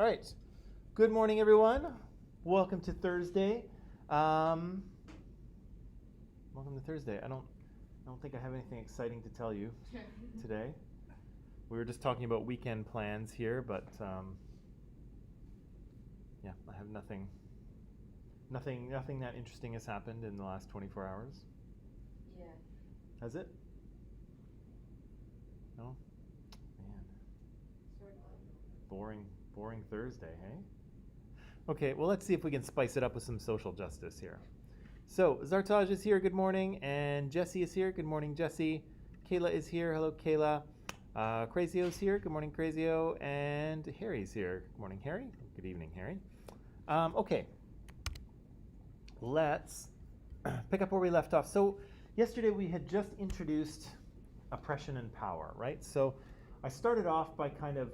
All right. Good morning, everyone. Welcome to Thursday. Welcome to Thursday. I don't think I have anything exciting to tell you today. We were just talking about weekend plans here, but yeah, I have nothing that interesting has happened in the last 24 hours. Yeah. Has it? No? Man. Sort of. Boring Thursday, hey? Okay, well, let's see if we can spice it up with some social justice here. So, Zartaj is here, good morning, and Jesse is here, good morning, Jesse. Kayla is here, hello, Kayla. Crazio's here, good morning, Crazio, and Harry's here. Good morning, Harry. Good evening, Harry. Okay, let's pick up where we left off. So, yesterday we had just introduced oppression and power, right? So, I started off by kind of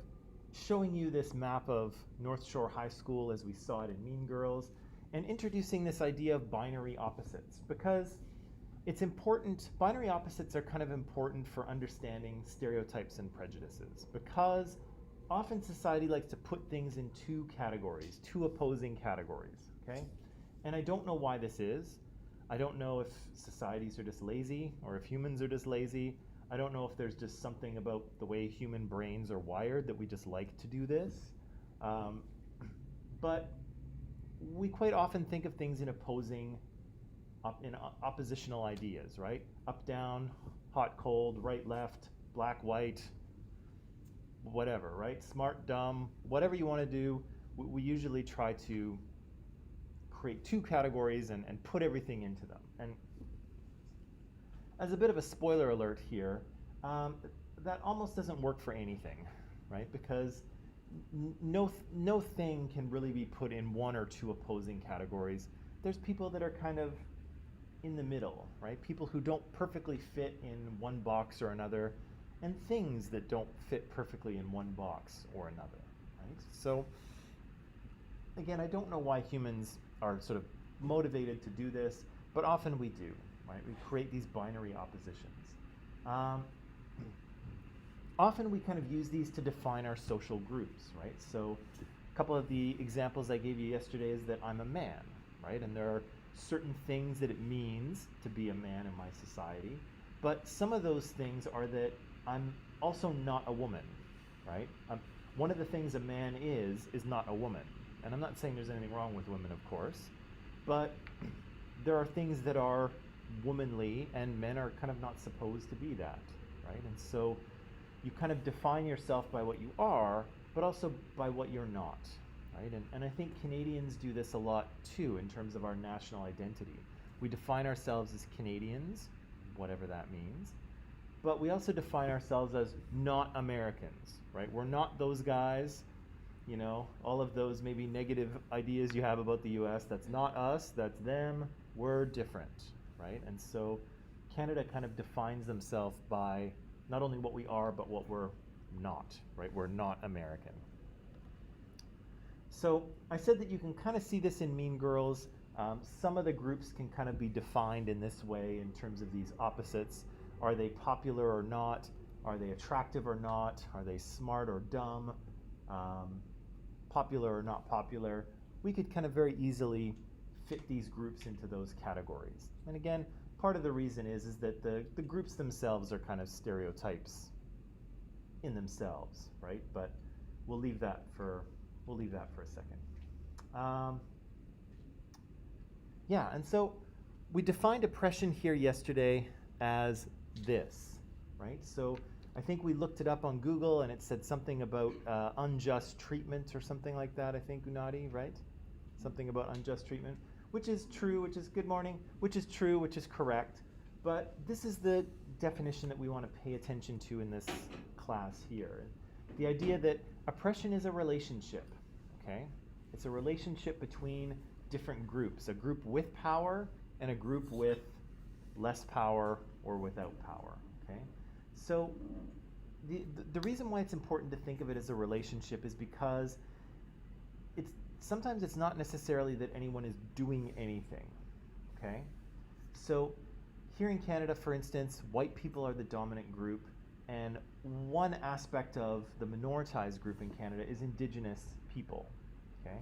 showing you this map of North Shore High School as we saw it in Mean Girls, and introducing this idea of binary opposites, because it's important. Binary opposites are kind of important for understanding stereotypes and prejudices, because often society likes to put things in two categories, two opposing categories, okay? And I don't know why this is. I don't know if societies are just lazy or if humans are just lazy. I don't know if there's just something about the way human brains are wired that we just like to do this. But we quite often think of things in oppositional ideas, right? Up, down, hot, cold, right, left, black, white, whatever, right? Smart, dumb, whatever you want to do. We usually try to create two categories and put everything into them. And as a bit of a spoiler alert here, that almost doesn't work for anything, right? Because no thing can really be put in one or two opposing categories. There's people that are kind of in the middle, right? People who don't perfectly fit in one box or another, and things that don't fit perfectly in one box or another, right? So, again, I don't know why humans are sort of motivated to do this, but often we do, right? We create these binary oppositions. Often we kind of use these to define our social groups, right? So a couple of the examples I gave you yesterday is that I'm a man, right? And there are certain things that it means to be a man in my society, but some of those things are that I'm also not a woman, right? One of the things a man is not a woman. And I'm not saying there's anything wrong with women, of course, but there are things that are womanly, and men are kind of not supposed to be that, right? And so you kind of define yourself by what you are, but also by what you're not, right? And I think Canadians do this a lot too in terms of our national identity. We define ourselves as Canadians, whatever that means, but we also define ourselves as not Americans, right? We're not those guys, you know, all of those maybe negative ideas you have about the US, that's not us, that's them, we're different, right? And so Canada kind of defines themselves by not only what we are, but what we're not, right? We're not American. So I said that you can kind of see this in Mean Girls. Some of the groups can kind of be defined in this way in terms of these opposites. Are they popular or not? Are they attractive or not? Are they smart or dumb? Popular or not popular? We could kind of very easily fit these groups into those categories. And again, part of the reason is that the groups themselves are kind of stereotypes in themselves, right? But we'll leave that for a second. Yeah, and so we defined oppression here yesterday as this, right? So I think we looked it up on Google, and it said something about unjust treatment or something like that, I think, Unati, right? Something about unjust treatment, which is true, which is good morning, which is true, which is correct. But this is the definition that we want to pay attention to in this class here. The idea that oppression is a relationship, okay? It's a relationship between different groups, a group with power and a group with less power or without power, okay? So the reason why it's important to think of it as a relationship is because sometimes it's not necessarily that anyone is doing anything, okay? So here in Canada, for instance, white people are the dominant group, and one aspect of the minoritized group in Canada is Indigenous people. Okay?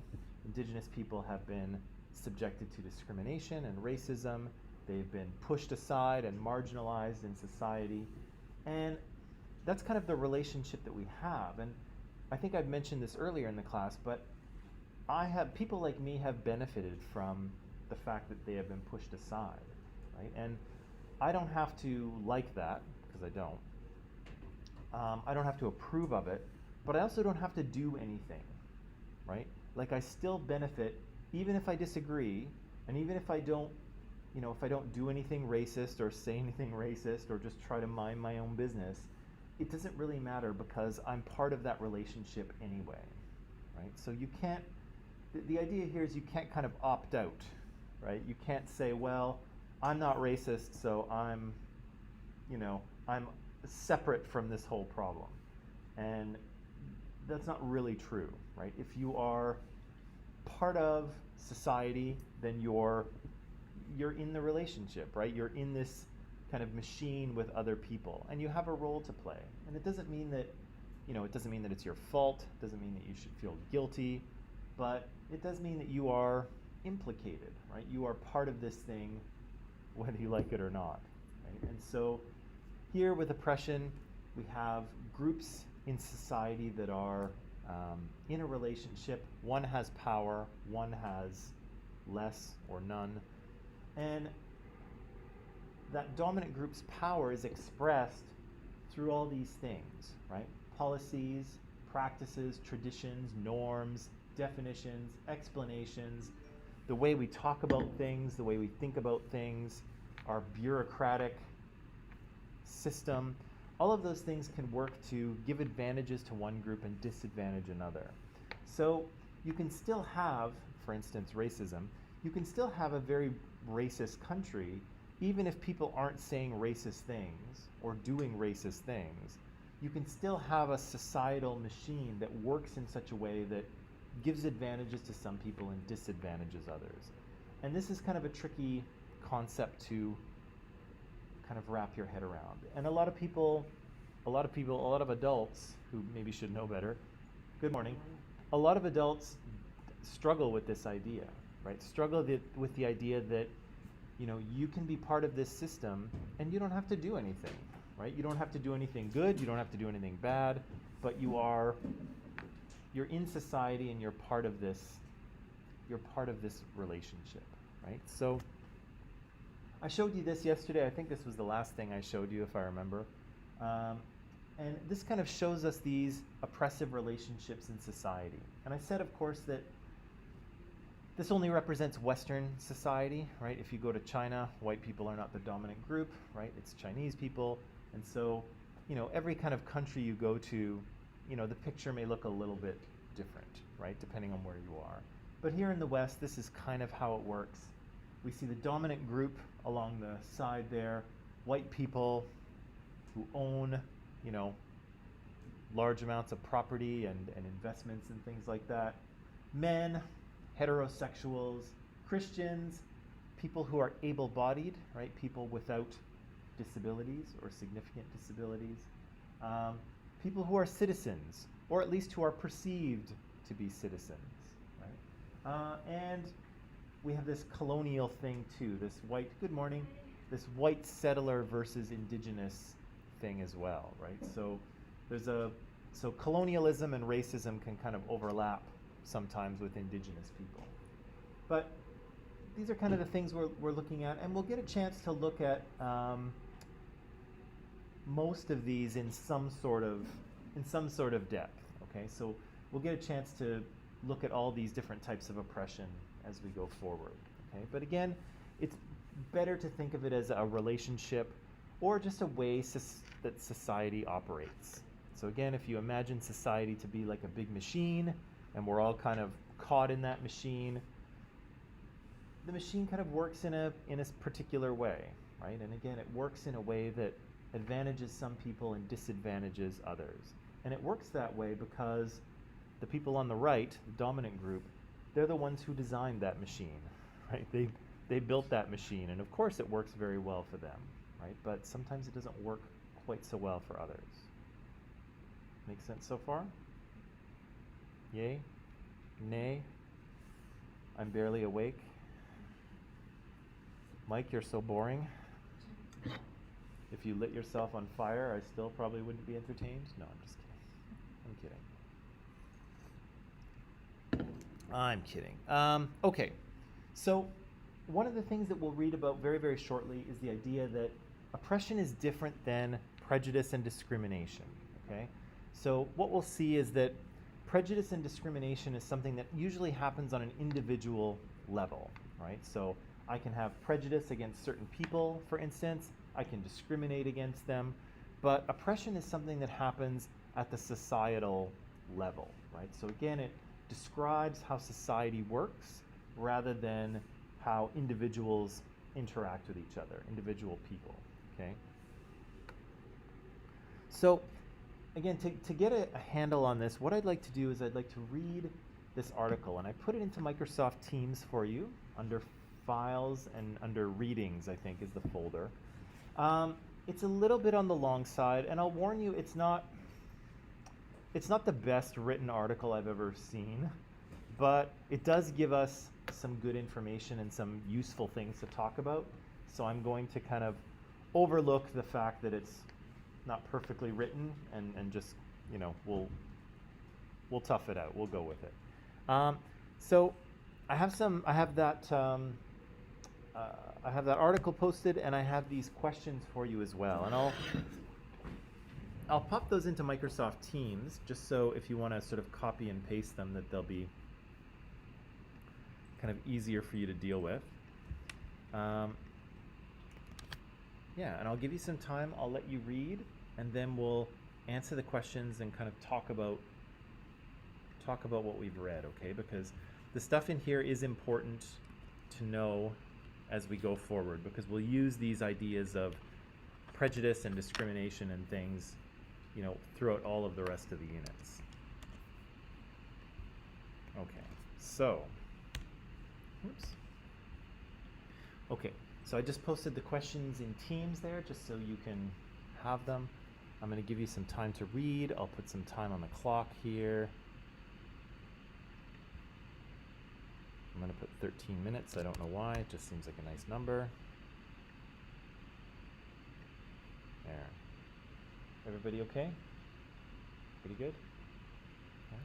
Indigenous people have been subjected to discrimination and racism. They've been pushed aside and marginalized in society. And that's kind of the relationship that we have. And I think I've mentioned this earlier in the class, but people like me have benefited from the fact that they have been pushed aside, right? And I don't have to like that, because I don't. I don't have to approve of it, but I also don't have to do anything, right? Like, I still benefit, even if I disagree, and even if I don't, if I don't do anything racist or say anything racist or just try to mind my own business, it doesn't really matter because I'm part of that relationship anyway, right? So you can't, the idea here is you can't kind of opt out, right? You can't say, well, I'm not racist, so I'm separate from this whole problem. And that's not really true, right? If you are part of society, then you're in the relationship, right? You're in this kind of machine with other people, and you have a role to play. And it doesn't mean that, it doesn't mean that it's your fault. It doesn't mean that you should feel guilty, but it does mean that you are implicated, right? You are part of this thing, whether you like it or not, right? And so here with oppression, we have groups in society that are in a relationship. One has power, one has less or none. And that dominant group's power is expressed through all these things, right? Policies, practices, traditions, norms, definitions, explanations, the way we talk about things, the way we think about things, our bureaucratic system. All of those things can work to give advantages to one group and disadvantage another. So you can still have, for instance, racism. You can still have a very racist country, even if people aren't saying racist things or doing racist things. You can still have a societal machine that works in such a way that gives advantages to some people and disadvantages others. And this is kind of a tricky concept to kind of wrap your head around. And a lot of adults who maybe should know better, good morning, a lot of adults struggle with this idea, right? Struggle with the idea that, you can be part of this system and you don't have to do anything, right? You don't have to do anything good, you don't have to do anything bad, but you're in society and you're part of this relationship, right? So I showed you this yesterday. I think this was the last thing I showed you, if I remember. And this kind of shows us these oppressive relationships in society. And I said, of course, that this only represents Western society, right? If you go to China, white people are not the dominant group, right? It's Chinese people. And so, every kind of country you go to, the picture may look a little bit different, right? Depending on where you are. But here in the West, this is kind of how it works. We see the dominant group along the side there, white people who own, large amounts of property and investments and things like that. Men, heterosexuals, Christians, people who are able-bodied, right? People without disabilities or significant disabilities. People who are citizens, or at least who are perceived to be citizens, right? And we have this colonial thing too, this white settler versus indigenous thing as well, right? So so colonialism and racism can kind of overlap sometimes with indigenous people. But these are kind of the things we're looking at, and we'll get a chance to look at most of these in some sort of depth. Okay, so we'll get a chance to look at all these different types of oppression as we go forward. Okay, but again, it's better to think of it as a relationship or just a way that society operates. So again, if you imagine society to be like a big machine, and we're all kind of caught in that machine, the machine kind of works in a particular way, right? And again, it works in a way that advantages some people and disadvantages others. And it works that way because the people on the right, the dominant group, they're the ones who designed that machine, right? They built that machine, and of course it works very well for them, right? But sometimes it doesn't work quite so well for others. Make sense so far? Yay? Nay, I'm barely awake. Mike, you're so boring. If you lit yourself on fire, I still probably wouldn't be entertained. No, I'm just kidding. I'm kidding. Okay, so one of the things that we'll read about very, very shortly is the idea that oppression is different than prejudice and discrimination. Okay, so what we'll see is that prejudice and discrimination is something that usually happens on an individual level, right? So I can have prejudice against certain people, for instance. I can discriminate against them. But oppression is something that happens at the societal level, right? So again, it describes how society works rather than how individuals interact with each other, individual people, okay? So again, to get a handle on this, what I'd like to do is I'd like to read this article, and I put it into Microsoft Teams for you under Files and under Readings, I think is the folder. It's a little bit on the long side, and I'll warn you, it's not the best written article I've ever seen, but it does give us some good information and some useful things to talk about. So I'm going to kind of overlook the fact that it's not perfectly written and just, you know, we'll tough it out. We'll go with it. So I have that article posted, and I have these questions for you as well. And I'll pop those into Microsoft Teams just so if you want to sort of copy and paste them, that they'll be kind of easier for you to deal with. Yeah, and I'll give you some time. I'll let you read, and then we'll answer the questions and kind of talk about what we've read, okay? Because the stuff in here is important to know as we go forward, because we'll use these ideas of prejudice and discrimination and things, you know, throughout all of the rest of the units. Okay, so, oops. Okay, so I just posted the questions in Teams there just so you can have them. I'm going to give you some time to read. I'll put some time on the clock here. I'm going to put 13 minutes. I don't know why. It just seems like a nice number. There. Everybody okay? Pretty good? Okay.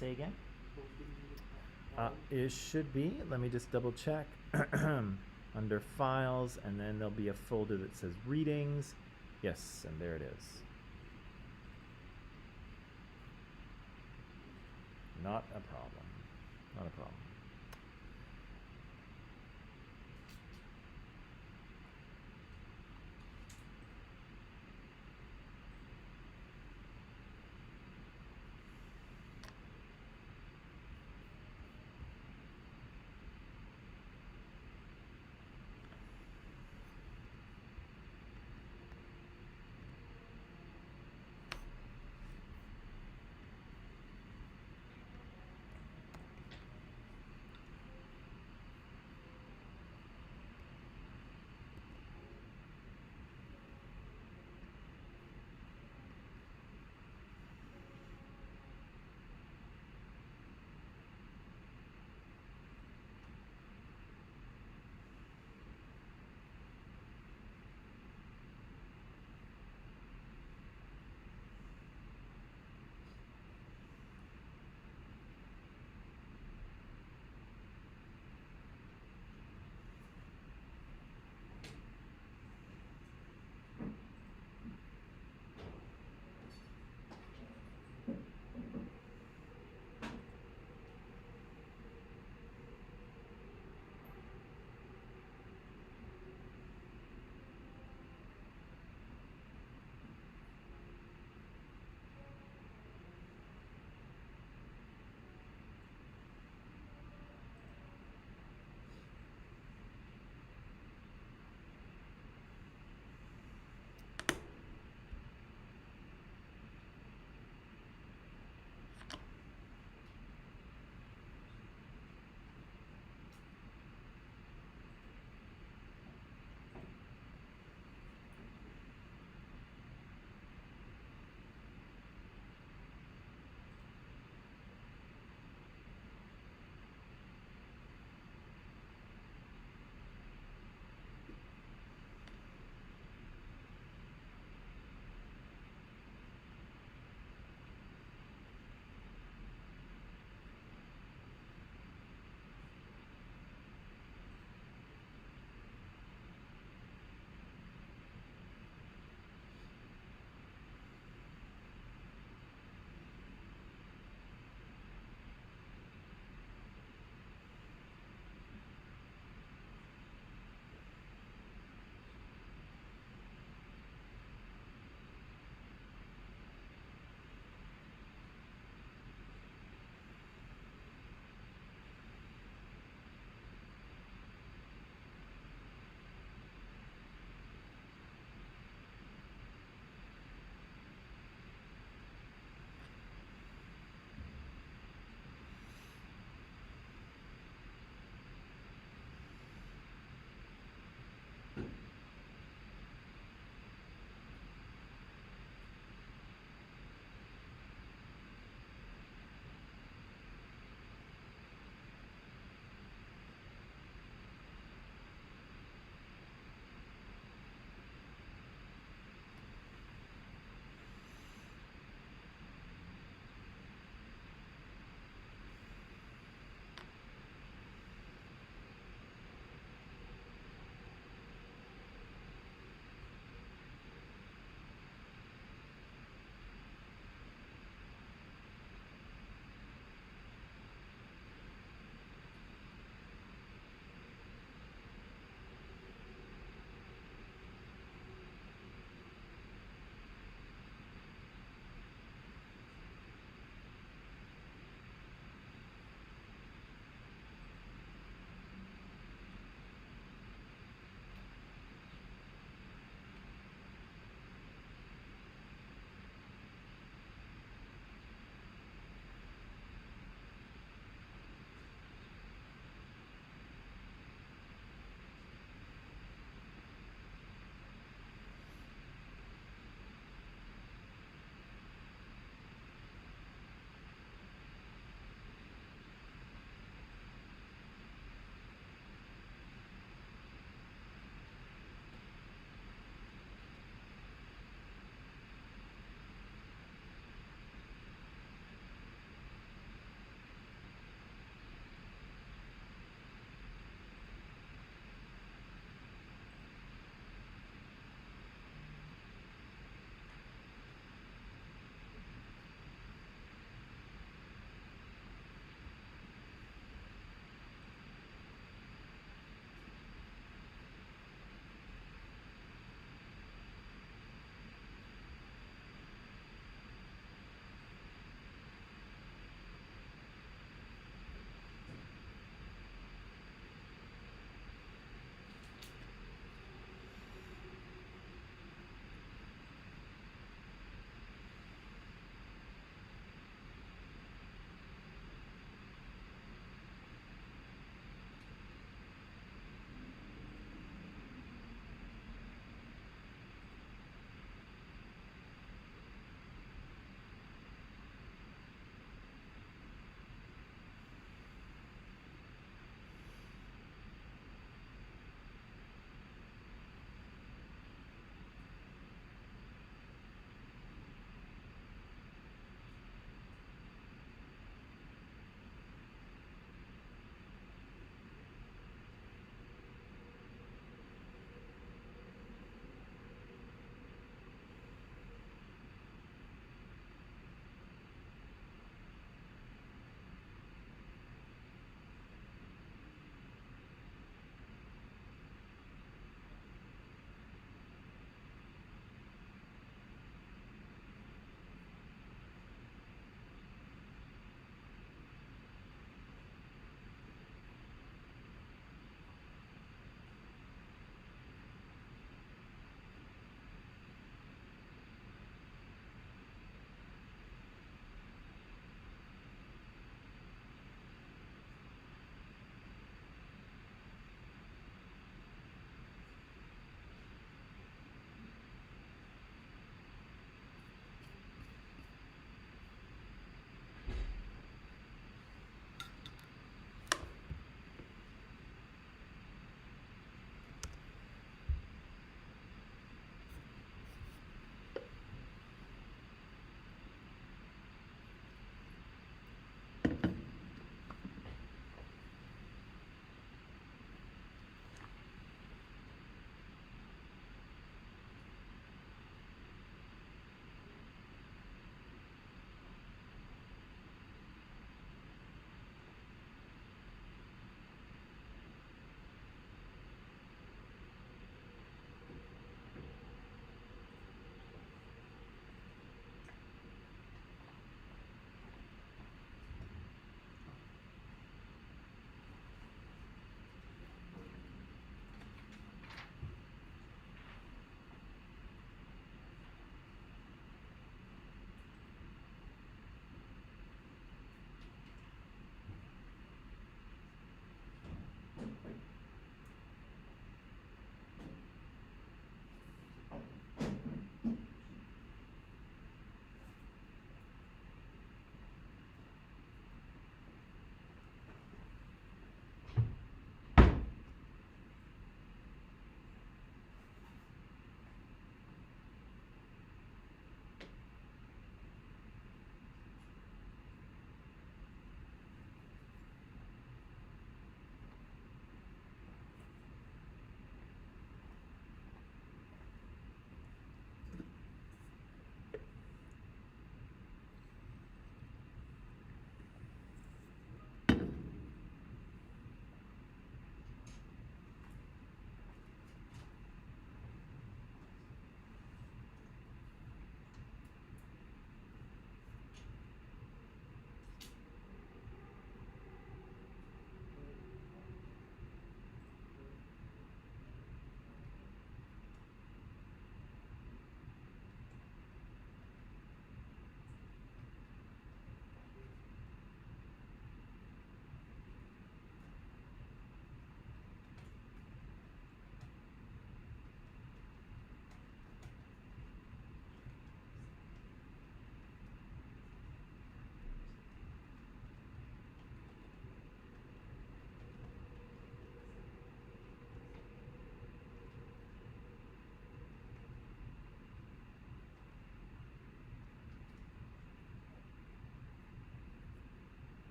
Say again? It should be. Let me just double check. Under Files, and then there'll be a folder that says Readings. Yes, and there it is. Not a problem. Not a problem.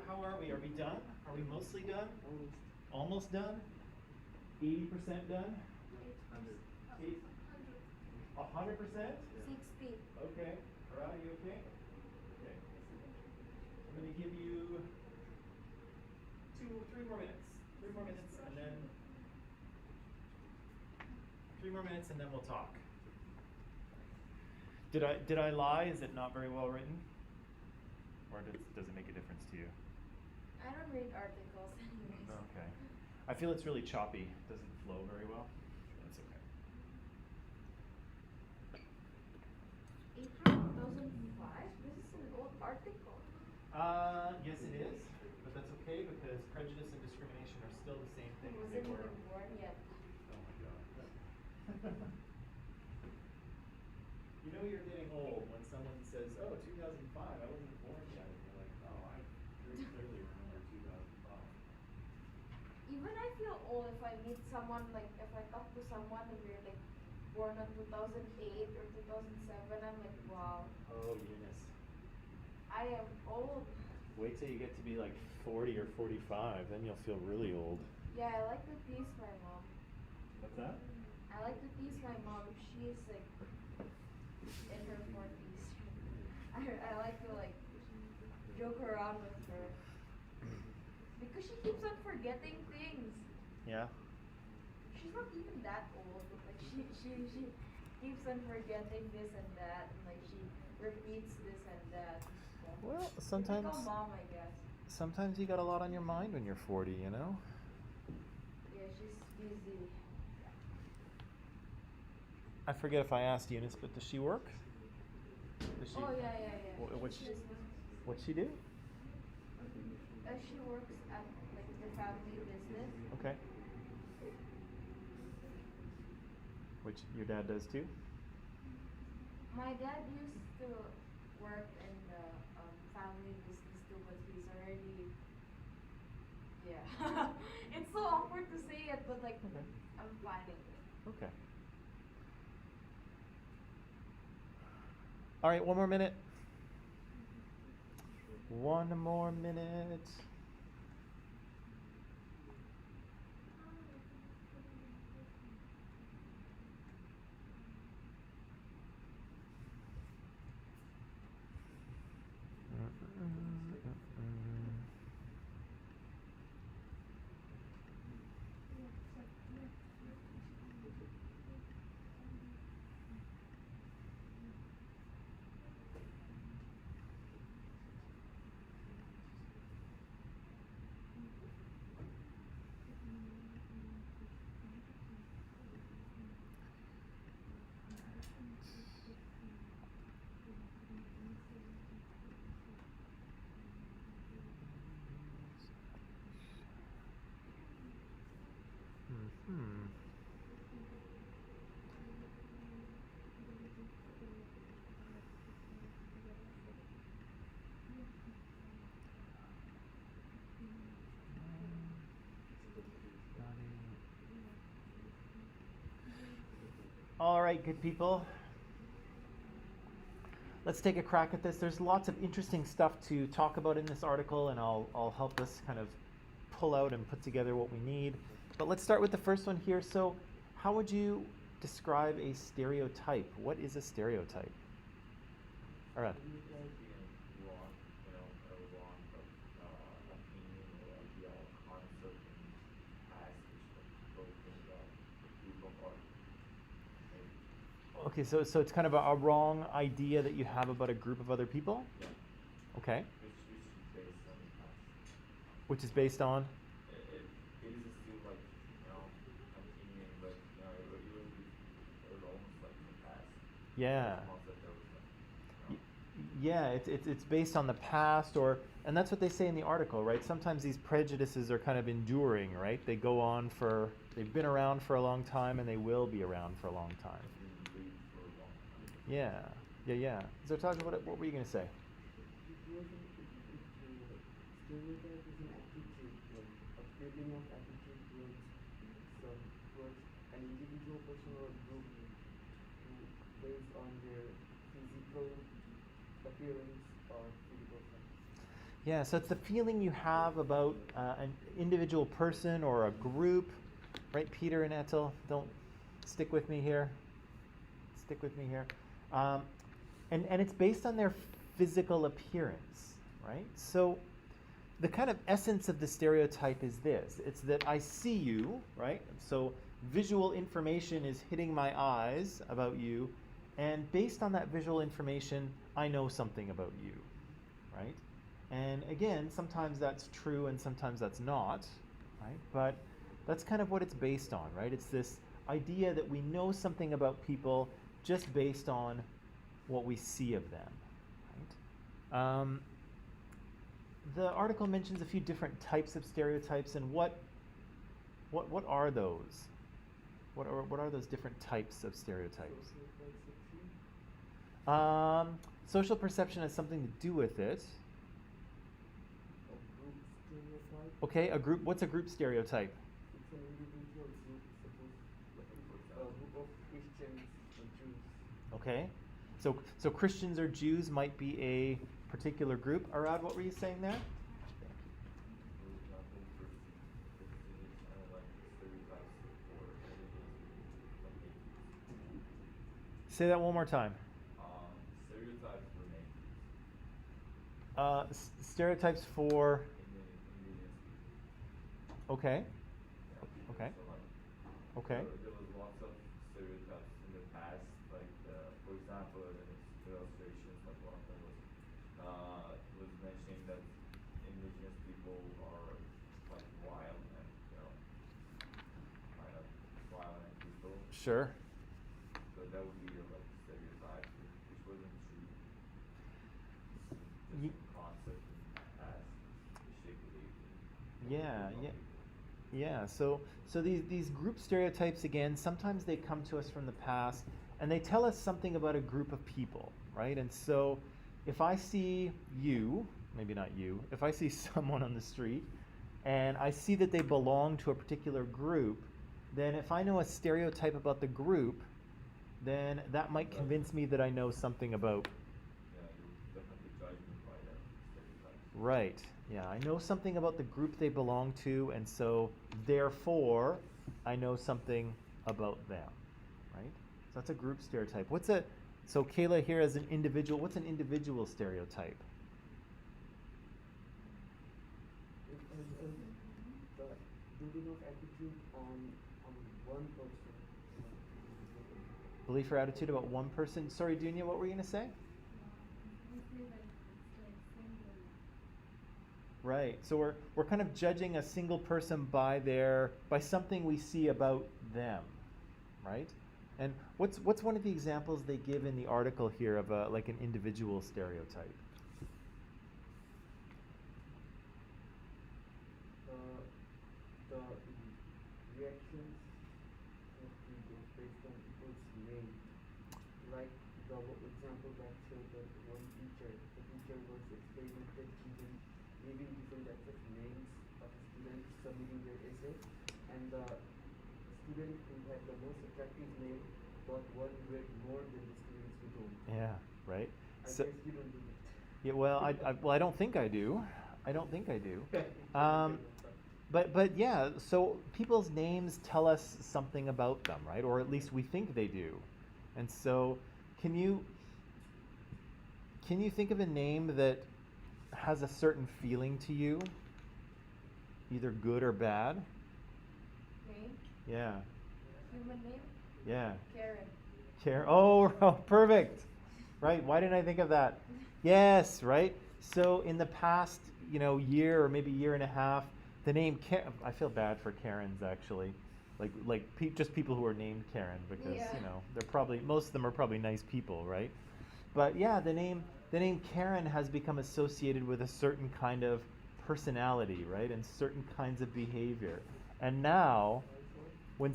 how are we? Are we done? Are we mostly done? Almost. Almost done? 80% done? 100. 100%? 60. Okay. Are you okay? Okay. I'm going to give you 3 more minutes. 3 more minutes, and then 3 more minutes, and then we'll talk. Did I lie? Is it not very well written? Or does it make a difference to you? I don't read articles anyways. Okay. I feel it's really choppy. It doesn't flow very well. That's okay. April 2005? This is an old article. Yes it is, but that's okay because prejudice and discrimination are still the same I thing as wasn't they were. even born yet. Oh my god. You know you're getting old when someone says, oh, 2005, I wasn't born yet. And you're like, oh, I very clearly remember 2005. Even I feel old if I meet someone, like if I talk to someone and they're like born in 2008 or 2007, I'm like, wow, Oh, Eunice. I am old. Wait till you get to be like 40 or 45, then you'll feel really old. Yeah, I like to tease my mom. What's that? I like to tease my mom. She's like in her 40s. I like to like joke around with her because she keeps on forgetting things. Yeah? She's not even that old, but like she keeps on forgetting this and that, and like she repeats this and that. And stuff. Well, sometimes Typical mom, I guess. sometimes you got a lot on your mind when you're 40, you know? Yeah, she's busy. I forget if I asked Eunice, but does she work? Does she, Oh yeah. What's She's what's she do? she works at like the family business. Okay. Which your dad does too? My dad used to work in the family business too, but he's already. Yeah. It's so awkward to say it, but like Okay. I'm finding it. Okay. All right, one more minute. One more minute. Hmm. All right, good people. Let's take a crack at this. There's lots of interesting stuff to talk about in this article, and I'll help us kind of pull out and put together what we need. But let's start with the first one here. So, how would you describe a stereotype? What is a stereotype? All right. Okay, so it's kind of a wrong idea that you have about a group of other people? Yeah. Okay. Which is based on the past. Which is based on? It is still like, continuing, but it was almost like the past. Yeah. Concept that was like, Yeah, it's based on the past, and that's what they say in the article, right? Sometimes these prejudices are kind of enduring, right? They've been around for a long time, and they will be around for a long time. for a long time. Yeah. So, Taj, what were you going to say? Stereotype is an attitude, like a feeling of attitude towards an individual person or group based on their physical appearance or physical sense. Yeah, so it's the feeling you have about an individual person or a group, right? Peter and Ethel, don't stick with me here. Stick with me here. And it's based on their physical appearance, right? So the kind of essence of the stereotype is this. It's that I see you, right? So visual information is hitting my eyes about you, and based on that visual information, I know something about you, right? And again, sometimes that's true and sometimes that's not, right? But that's kind of what it's based on, right? It's this idea that we know something about people just based on what we see of them, right? The article mentions a few different types of stereotypes, and what are those? What are those different types of stereotypes? Social perception has something to do with it. A group stereotype. Okay, a group. What's a group stereotype? It's an individual group, suppose a group of Christians and Jews. Okay, so Christians or Jews might be a particular group. Arad, what were you saying there? For example, Christians are like stereotypes for religions. Say that one more time. Stereotypes for names. Stereotypes for. Indigenous people. Okay. Yeah. Okay. So like, Okay. there was lots of stereotypes in the past, like for example, in its illustrations, like one of them was mentioning that indigenous people are like wild and kind of violent people. Sure. So that would be like stereotype, which wasn't true. Just Ye- a concept in the past, the shape of it. Yeah, yeah. Yeah, so these group stereotypes, again, sometimes they come to us from the past and they tell us something about a group of people, right? And so if I see you, maybe not you, if I see someone on the street and I see that they belong to a particular group, then if I know a stereotype about the group, then that might convince me that I know something about. Yeah, you're definitely judged by that stereotype. Right. Yeah, I know something about the group they belong to, and so therefore I know something about them. Right? So that's a group stereotype. So Kayla here as an individual, what's an individual stereotype? It has the building of attitude on one person. Belief or attitude about one person. Sorry, Dunya, what were you going to say? Right. So we're kind of judging a single person by something we see about them, right? And what's one of the examples they give in the article here of like an individual stereotype? The reactions of people based on people's name. Like the example that showed that one teacher, the teacher was experimented using giving different types of names of students submitting their essay, and the student who had the most attractive name got 1 grade more than the students who don't. Yeah, right. I So, guess you don't do that. yeah, well, I don't think I do. I don't think I do. But yeah, so people's names tell us something about them, right? Or at least we think they do. And so, can you think of a name that has a certain feeling to you, either good or bad? Name? Yeah. Human name? Yeah. Karen. Oh, oh, perfect. Right. Why didn't I think of that? Yes, right. So in the past, year or maybe year and a half, the name I feel bad for Karens actually, just people who are named Karen because Yeah. most of them are probably nice people, right? But yeah, the name Karen has become associated with a certain kind of personality, right, and certain kinds of behavior. And now, when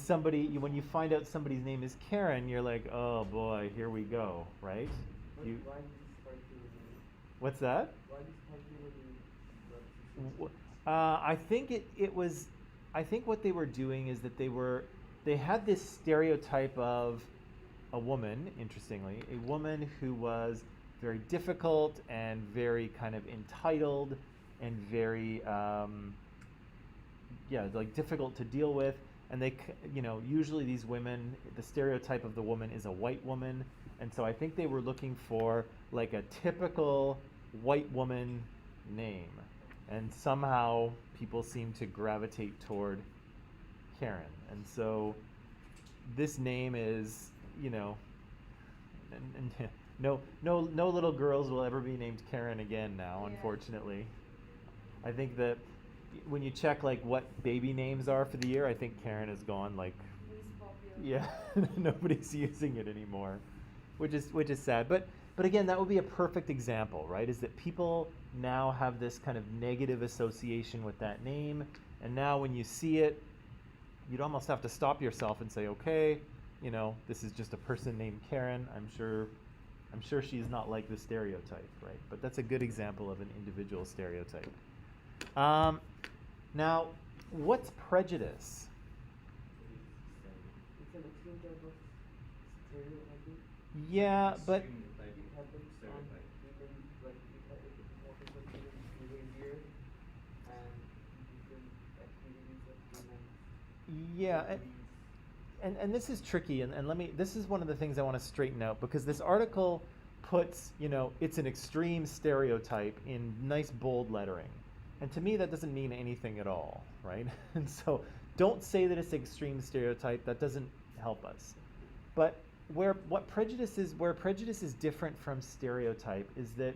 you find out somebody's name is Karen, you're like, oh boy, here we go, right? But why this particular name? What's that? Why this particular name? I think I think what they were doing is that they had this stereotype of a woman, interestingly, a woman who was very difficult and very kind of entitled and very yeah, like difficult to deal with. And usually these women, the stereotype of the woman is a white woman, and so I think they were looking for like a typical white woman name, and somehow people seem to gravitate toward Karen, and so this name is, and no little girls will ever be named Karen again now, Yeah. unfortunately. I think that when you check like what baby names are for the year, I think Karen is gone. Like, Least popular. yeah, nobody's using it anymore, which is sad. But again, that would be a perfect example, right? Is that people now have this kind of negative association with that name, and now when you see it, you'd almost have to stop yourself and say, okay, this is just a person named Karen. I'm sure she's not like the stereotype, right? But that's a good example of an individual stereotype. Now, what's prejudice? It's an extreme type of stereotyping. Yeah, but Stereotype. It happens on Stereotype. human, like it happens on human behavior and different activities of humans. yeah, and this is tricky, and this is one of the things I want to straighten out, because this article puts, it's an extreme stereotype in nice bold lettering. And to me, that doesn't mean anything at all, right? And so don't say that it's extreme stereotype. That doesn't help us. But where prejudice is different from stereotype is that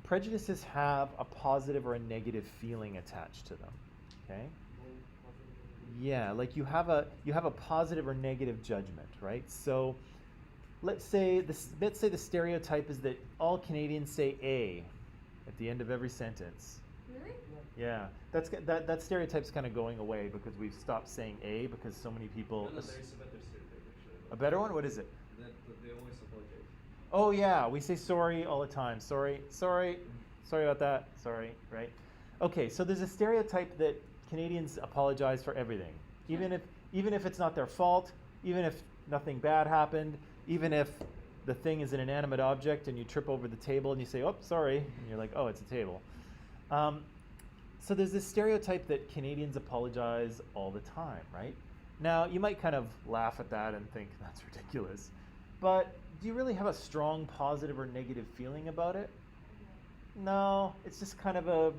prejudices have a positive or a negative feeling attached to them. Okay? Yeah, like you have a positive or negative judgment, right? So let's say the stereotype is that all Canadians say A at the end of every sentence. Really? Yeah, that stereotype's kind of going away because we've stopped saying A because so many people. No, there is a better stereotype actually. A better one? What is it? That they always apologize. Oh yeah, we say sorry all the time. Sorry about that. Sorry, right? Okay, so there's a stereotype that Canadians apologize for everything, even if it's not their fault, even if nothing bad happened, even if the thing is an inanimate object and you trip over the table and you say, "Oh, sorry," and you're like, "Oh, it's a table." So there's this stereotype that Canadians apologize all the time, right? Now, you might kind of laugh at that and think that's ridiculous, but do you really have a strong positive or negative feeling about it? No, it's just kind of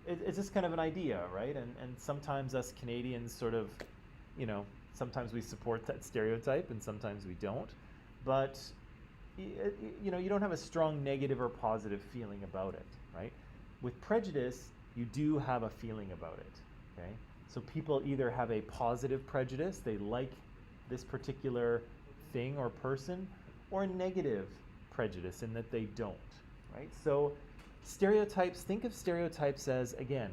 it's just kind of an idea, right? And sometimes us Canadians sort of, sometimes we support that stereotype and sometimes we don't, but you don't have a strong negative or positive feeling about it, right? With prejudice, you do have a feeling about it, okay? So people either have a positive prejudice, they like this particular thing or person, or a negative prejudice in that they don't, right? So stereotypes, think of stereotypes as, again,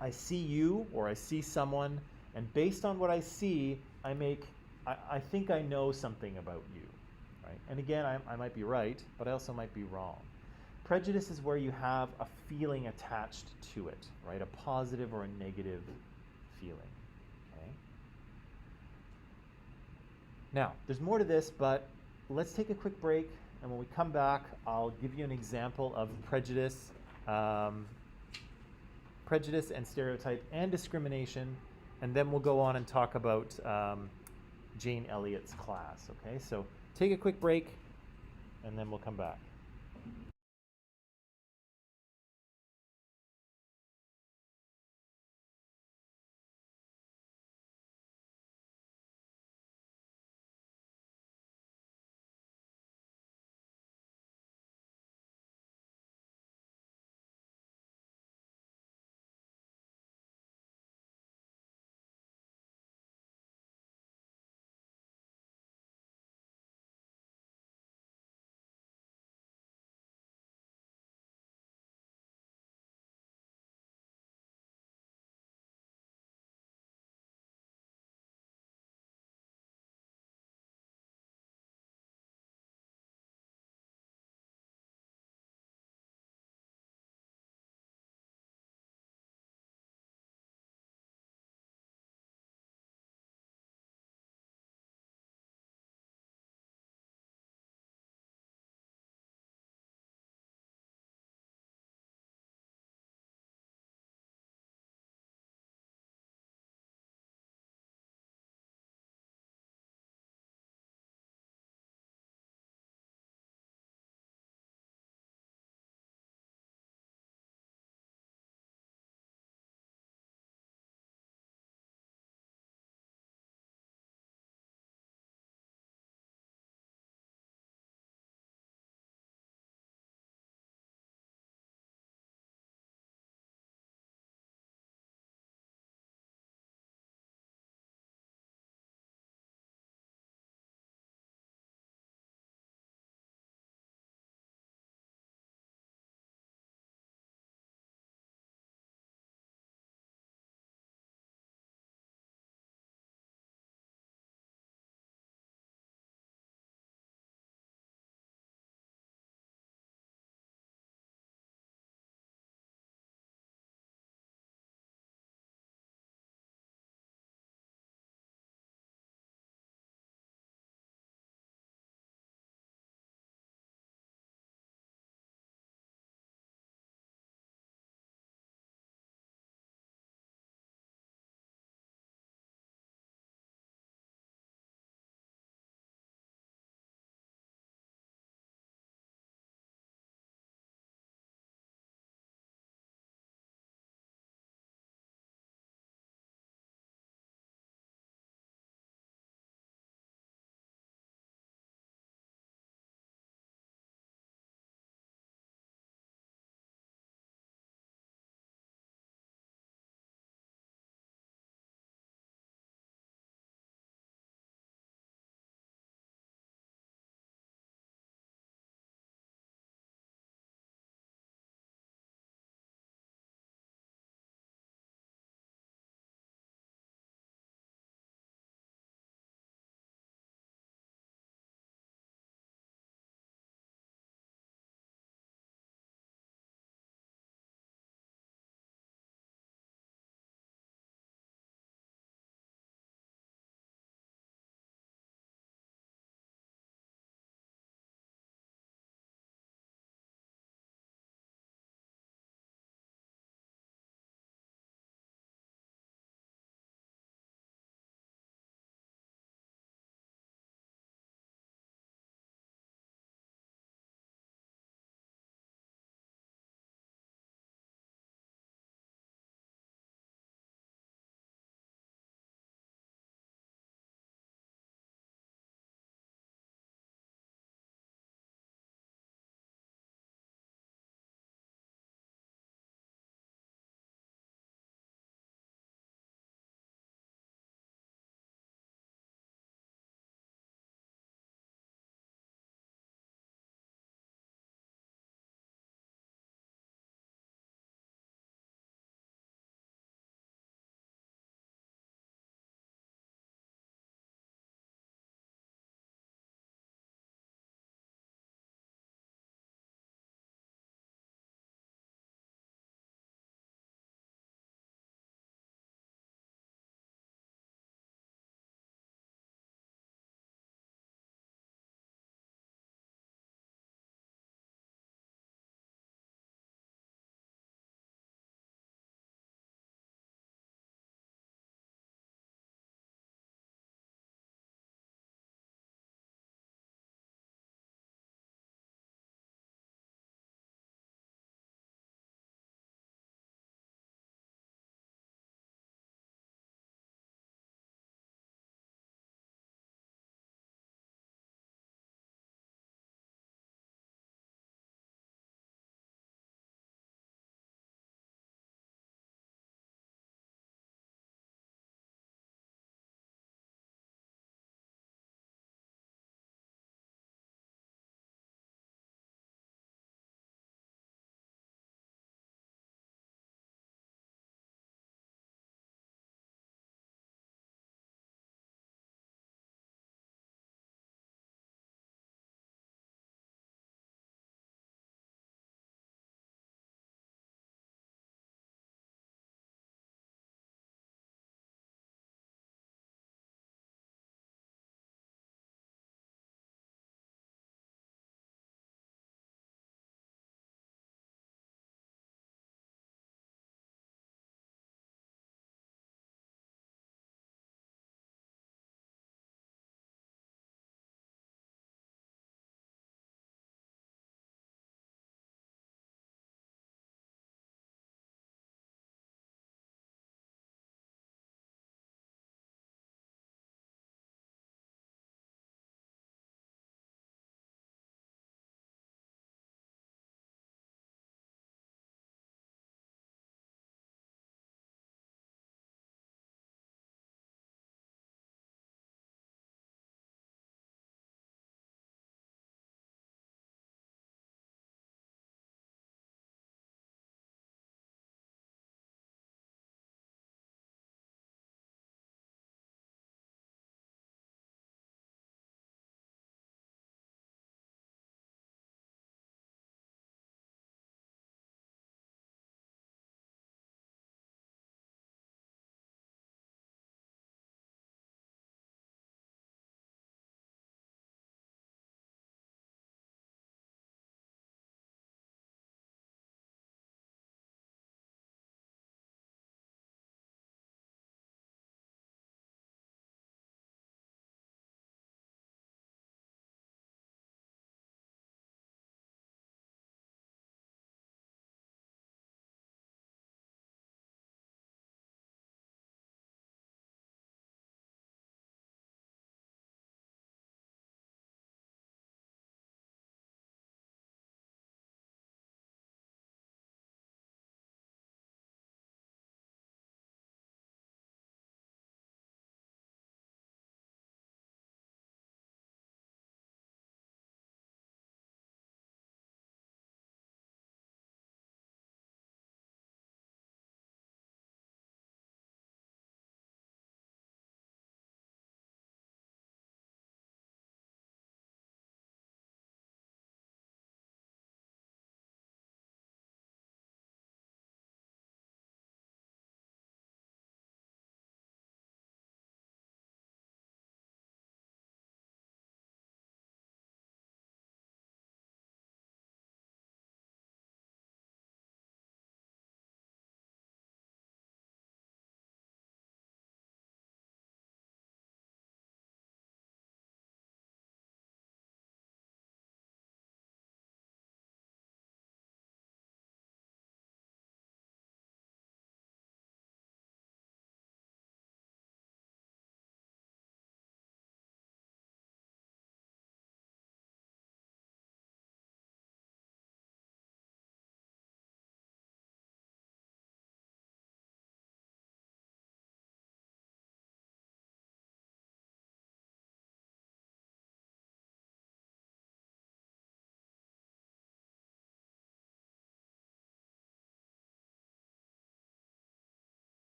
I see you or I see someone, and based on what I see, I think I know something about you, right? And again, I might be right, but I also might be wrong. Prejudice is where you have a feeling attached to it, right? A positive or a negative feeling, okay? Now, there's more to this, but let's take a quick break, and when we come back, I'll give you an example of prejudice and stereotype and discrimination, and then we'll go on and talk about Jane Elliott's class, okay? So take a quick break, and then we'll come back.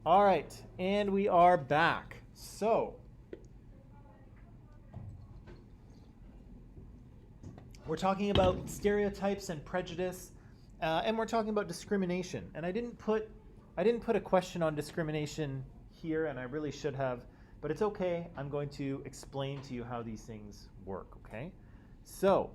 All right, and we are back. So, we're talking about stereotypes and prejudice, and we're talking about discrimination. And I didn't put a question on discrimination here, and I really should have, but it's okay. I'm going to explain to you how these things work, okay? So,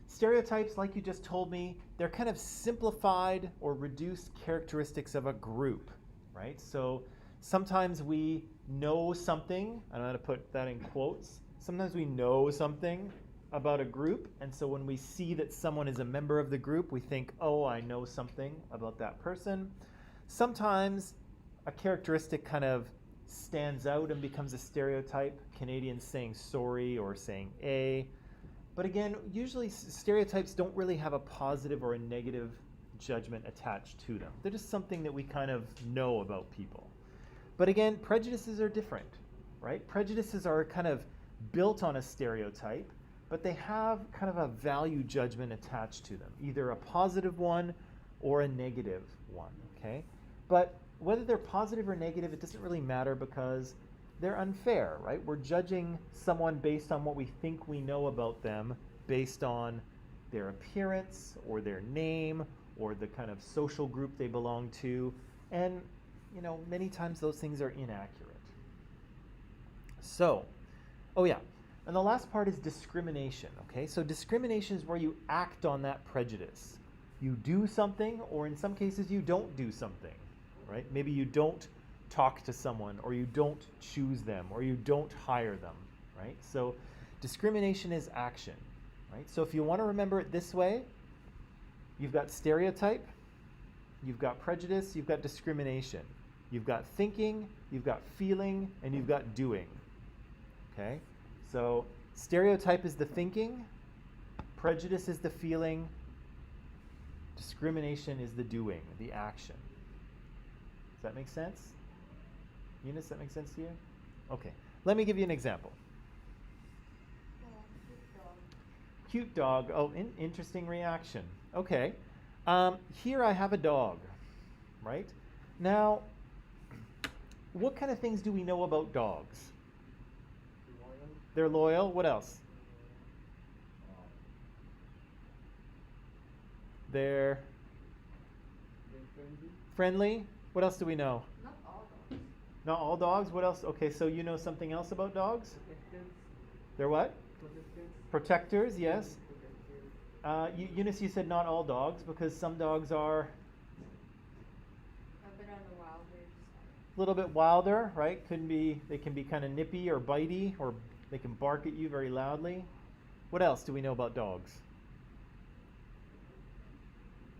stereotypes, like you just told me, they're kind of simplified or reduced characteristics of a group, right? So sometimes we know something, I'm going to put that in quotes, sometimes we know something about a group, and so when we see that someone is a member of the group, we think, oh, I know something about that person. Sometimes a characteristic kind of stands out and becomes a stereotype, Canadians saying sorry or saying a. But again, usually stereotypes don't really have a positive or a negative judgment attached to them. They're just something that we kind of know about people. But again, prejudices are different, right? Prejudices are kind of built on a stereotype, but they have kind of a value judgment attached to them, either a positive one or a negative one, okay? But whether they're positive or negative, it doesn't really matter because they're unfair, right? We're judging someone based on what we think we know about them, based on their appearance or their name or the kind of social group they belong to. And, you know, many times those things are inaccurate. So, oh yeah, and the last part is discrimination, okay? So discrimination is where you act on that prejudice. You do something, or in some cases you don't do something, right? Maybe you don't talk to someone, or you don't choose them, or you don't hire them, right? So discrimination is action, right? So if you want to remember it this way, you've got stereotype, you've got prejudice, you've got discrimination. You've got thinking, you've got feeling, and you've got doing, okay? So stereotype is the thinking, prejudice is the feeling, discrimination is the doing, the action. Does that make sense? Eunice, that make sense to you? Okay, let me give you an example. Cute dog. Oh, interesting reaction. Okay. Here I have a dog, right? Now, what kind of things do we know about dogs? Loyal. They're loyal. What else? They're They're friendly. friendly. What else do we know? Not all dogs. Not all dogs. What else? Okay, so you know something else about dogs? Protectors. They're what? Protectors. Protectors, yes. Protectors. Eunice, you said not all dogs because some dogs are A bit on the wilder side. a little bit wilder, right? They can be kind of nippy or bitey, or they can bark at you very loudly. What else do we know about dogs?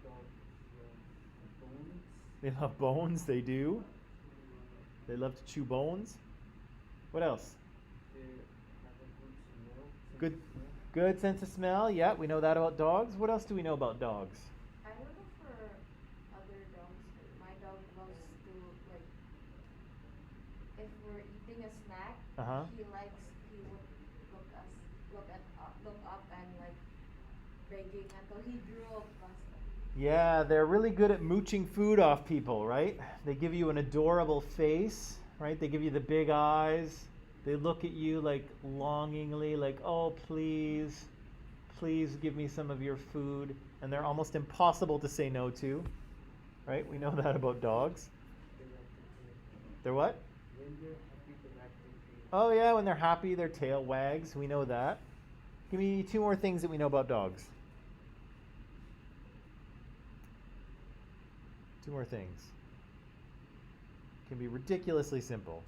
Dogs. Bones. They love bones, they do. They love to chew bones. What else? They have a good smell. Good. sense of smell. Good sense of smell, yeah, we know that about dogs. What else do we know about dogs? I don't know for other dogs, but my dog loves to, like, if we're eating a snack, Uh-huh. he would look up and like begging until he drew up us. Yeah, they're really good at mooching food off people, right? They give you an adorable face, right? They give you the big eyes. They look at you like longingly, like, oh, please, please give me some of your food. And they're almost impossible to say no to, right? We know that about dogs. They like to play. They're what? When they're happy, they like to play. Oh, yeah, when they're happy, their tail wags. We know that. Give me two more things that we know about dogs. Two more things. Can be ridiculously simple.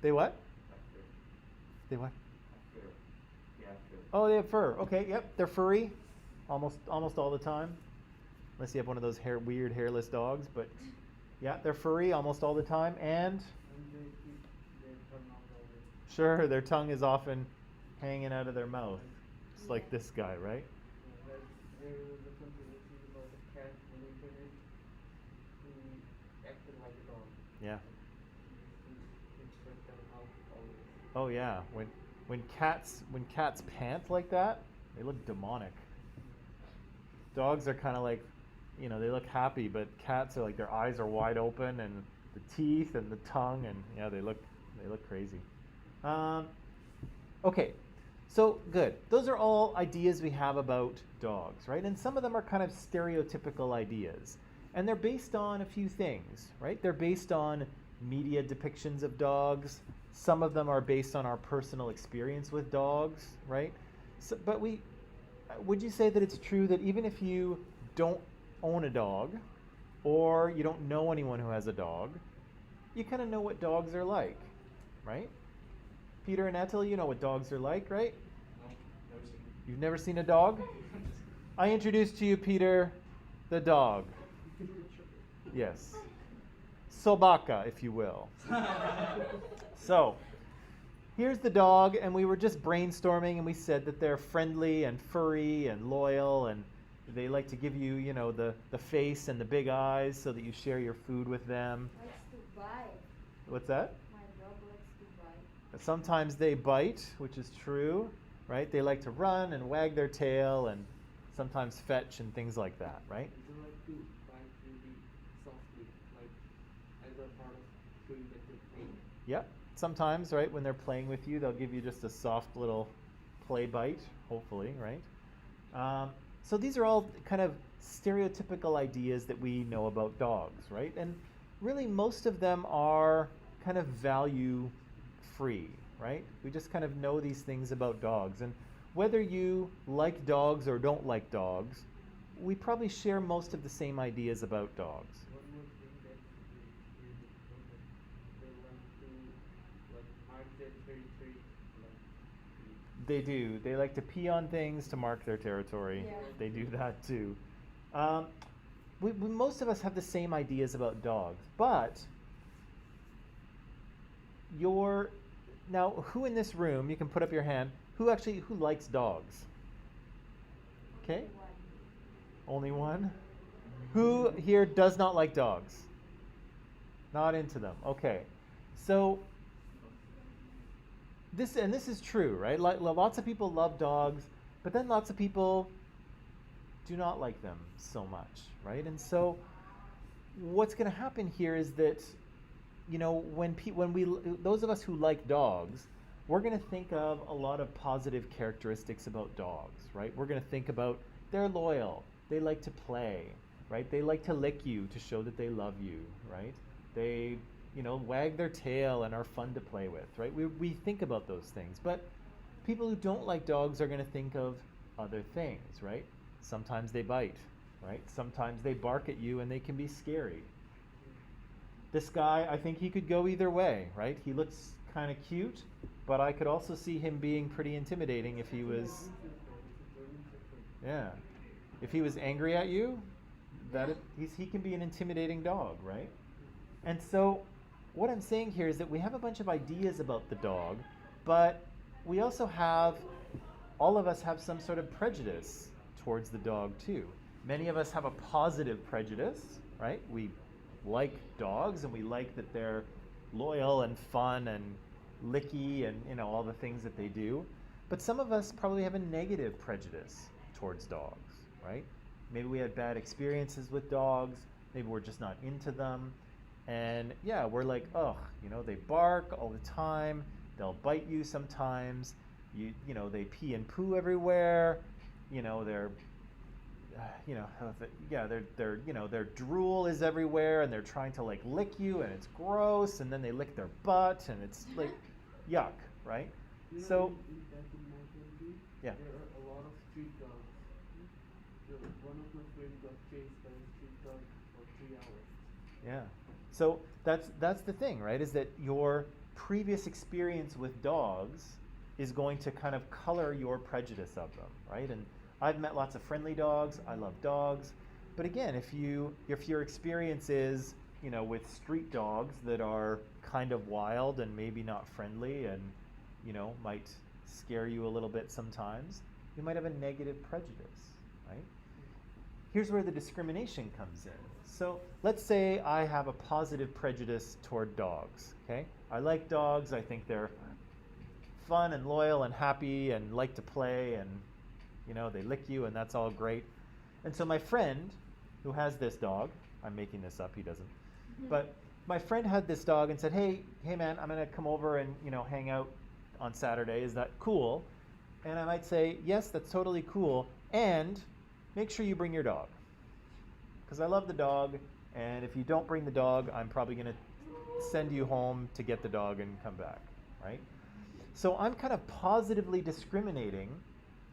They what? They what? Oh, they have fur. Okay, yep, they're furry. Almost all the time. Unless you have one of those weird hairless dogs, but yeah, they're furry almost all the time. And And they keep their tongue out always. sure, their tongue is often hanging out of their mouth. Just like this guy, right? Like there was a controversy about a cat on the internet who acted like a dog. Yeah. He spread them out always. Oh yeah. When cats pant like that, they look demonic. Dogs are kind of like they look happy, but cats are like their eyes are wide open and the teeth and the tongue, and yeah, they look crazy. Okay, so good. Those are all ideas we have about dogs, right? And some of them are kind of stereotypical ideas. And they're based on a few things, right? They're based on media depictions of dogs. Some of them are based on our personal experience with dogs, right? So, but would you say that it's true that even if you don't own a dog, or you don't know anyone who has a dog, you kind of know what dogs are like, right? Peter and Ethel, you know what dogs are like, right? No, never seen it. You've never seen a dog? I introduced to you, Peter, the dog. Yes. Sobaka, if you will. So, here's the dog, and we were just brainstorming, and we said that they're friendly and furry and loyal, and they like to give you, the face and the big eyes so that you share your food with them. Likes to bite. What's that? My dog likes to bite. Sometimes they bite, which is true, right? They like to run and wag their tail and sometimes fetch and things like that, right? They like to bite really softly, like as a part of showing that they're playing. Yep. Sometimes, right, when they're playing with you, they'll give you just a soft little play bite, hopefully, right? So these are all kind of stereotypical ideas that we know about dogs, right? And really most of them are kind of value free, right? We just kind of know these things about dogs. And whether you like dogs or don't like dogs, we probably share most of the same ideas about dogs. One more thing that is important, they want to like mark their territory, like They do. They like to pee on things to mark their territory. Yeah. They do that too. Most of us have the same ideas about dogs, but now who in this room, you can put up your hand, who likes dogs? Okay, only one. Who here does not like dogs? Not into them. Okay, so this is true, right? Lots of people love dogs, but then lots of people do not like them so much, right? And so what's going to happen here is that, when those of us who like dogs, we're going to think of a lot of positive characteristics about dogs, right? We're going to think about they're loyal, they like to play, right? They like to lick you to show that they love you, right? They wag their tail and are fun to play with, right? We think about those things. But people who don't like dogs are going to think of other things, right? Sometimes they bite, right? Sometimes they bark at you and they can be scary. This guy, I think he could go either way, right? He looks kind of cute, but I could also see him being pretty intimidating if he was, yeah. If he was angry at you, he can be an intimidating dog, right? And so what I'm saying here is that we have a bunch of ideas about the dog, but we also all of us have some sort of prejudice towards the dog too. Many of us have a positive prejudice, right? We like dogs and we like that they're loyal and fun and licky and all the things that they do. But some of us probably have a negative prejudice towards dogs, right? Maybe we had bad experiences with dogs, maybe we're just not into them. And yeah, we're like, oh, they bark all the time. They'll bite you sometimes. They pee and poo everywhere. Their drool is everywhere, and they're trying to like lick you, and it's gross. And then they lick their butt, and it's like, yuck, right? So, back in my country, yeah. there are a lot of street dogs. One of my friends got chased by a street dog for 3 hours. Yeah. So that's the thing, right? Is that your previous experience with dogs is going to kind of color your prejudice of them, right? And I've met lots of friendly dogs. I love dogs. But again, if your experience is, with street dogs that are kind of wild and maybe not friendly and, might scare you a little bit sometimes, you might have a negative prejudice, right? Here's where the discrimination comes in. So let's say I have a positive prejudice toward dogs, okay? I like dogs. I think they're fun and loyal and happy and like to play and, they lick you and that's all great. And so my friend who has this dog. I'm making this up, he doesn't. But my friend had this dog and said, hey man, I'm gonna come over and hang out on Saturday. Is that cool? And I might say, yes, that's totally cool. And make sure you bring your dog. Because I love the dog, and if you don't bring the dog, I'm probably gonna send you home to get the dog and come back, right? So I'm kind of positively discriminating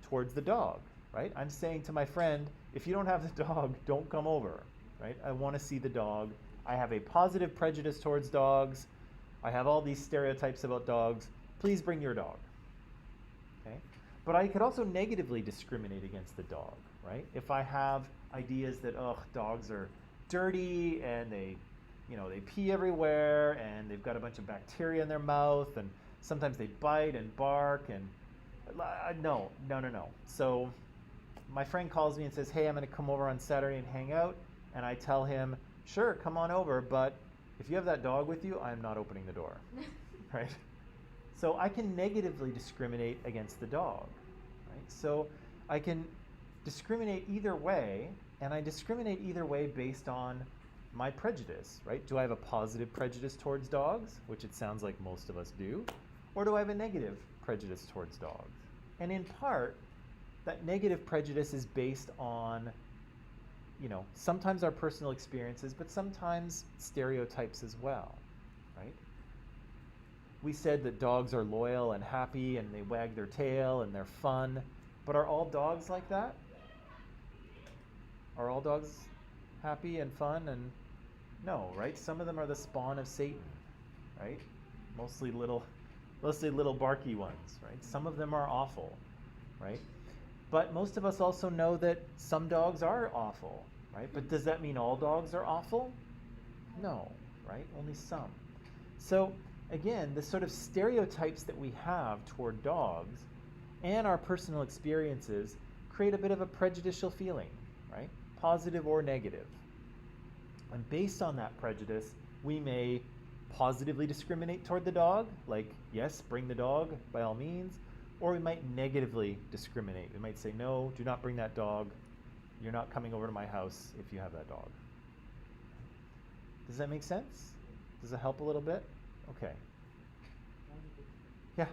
towards the dog, right? I'm saying to my friend, if you don't have the dog, don't come over, right? I want to see the dog. I have a positive prejudice towards dogs. I have all these stereotypes about dogs. Please bring your dog, okay? But I could also negatively discriminate against the dog, right? If I have ideas that, dogs are dirty and they pee everywhere and they've got a bunch of bacteria in their mouth and sometimes they bite and bark and no. So my friend calls me and says, hey, I'm going to come over on Saturday and hang out. And I tell him, sure, come on over, but if you have that dog with you, I'm not opening the door, right? So I can negatively discriminate against the dog, right? So I can discriminate either way, and I discriminate either way based on my prejudice, right? Do I have a positive prejudice towards dogs, which it sounds like most of us do, or do I have a negative prejudice towards dogs? And in part, that negative prejudice is based on, sometimes our personal experiences, but sometimes stereotypes as well, right? We said that dogs are loyal and happy and they wag their tail and they're fun, but are all dogs like that? Are all dogs happy and fun? And no, right? Some of them are the spawn of Satan, right? Mostly little barky ones, right? Some of them are awful, right? But most of us also know that some dogs are awful, right? But does that mean all dogs are awful? No, right? Only some. So again, the sort of stereotypes that we have toward dogs and our personal experiences create a bit of a prejudicial feeling, right? Positive or negative. And based on that prejudice, we may positively discriminate toward the dog, like, yes, bring the dog by all means, or we might negatively discriminate. We might say, no, do not bring that dog. You're not coming over to my house if you have that dog. Does that make sense? Does it help a little bit? Okay. Yeah.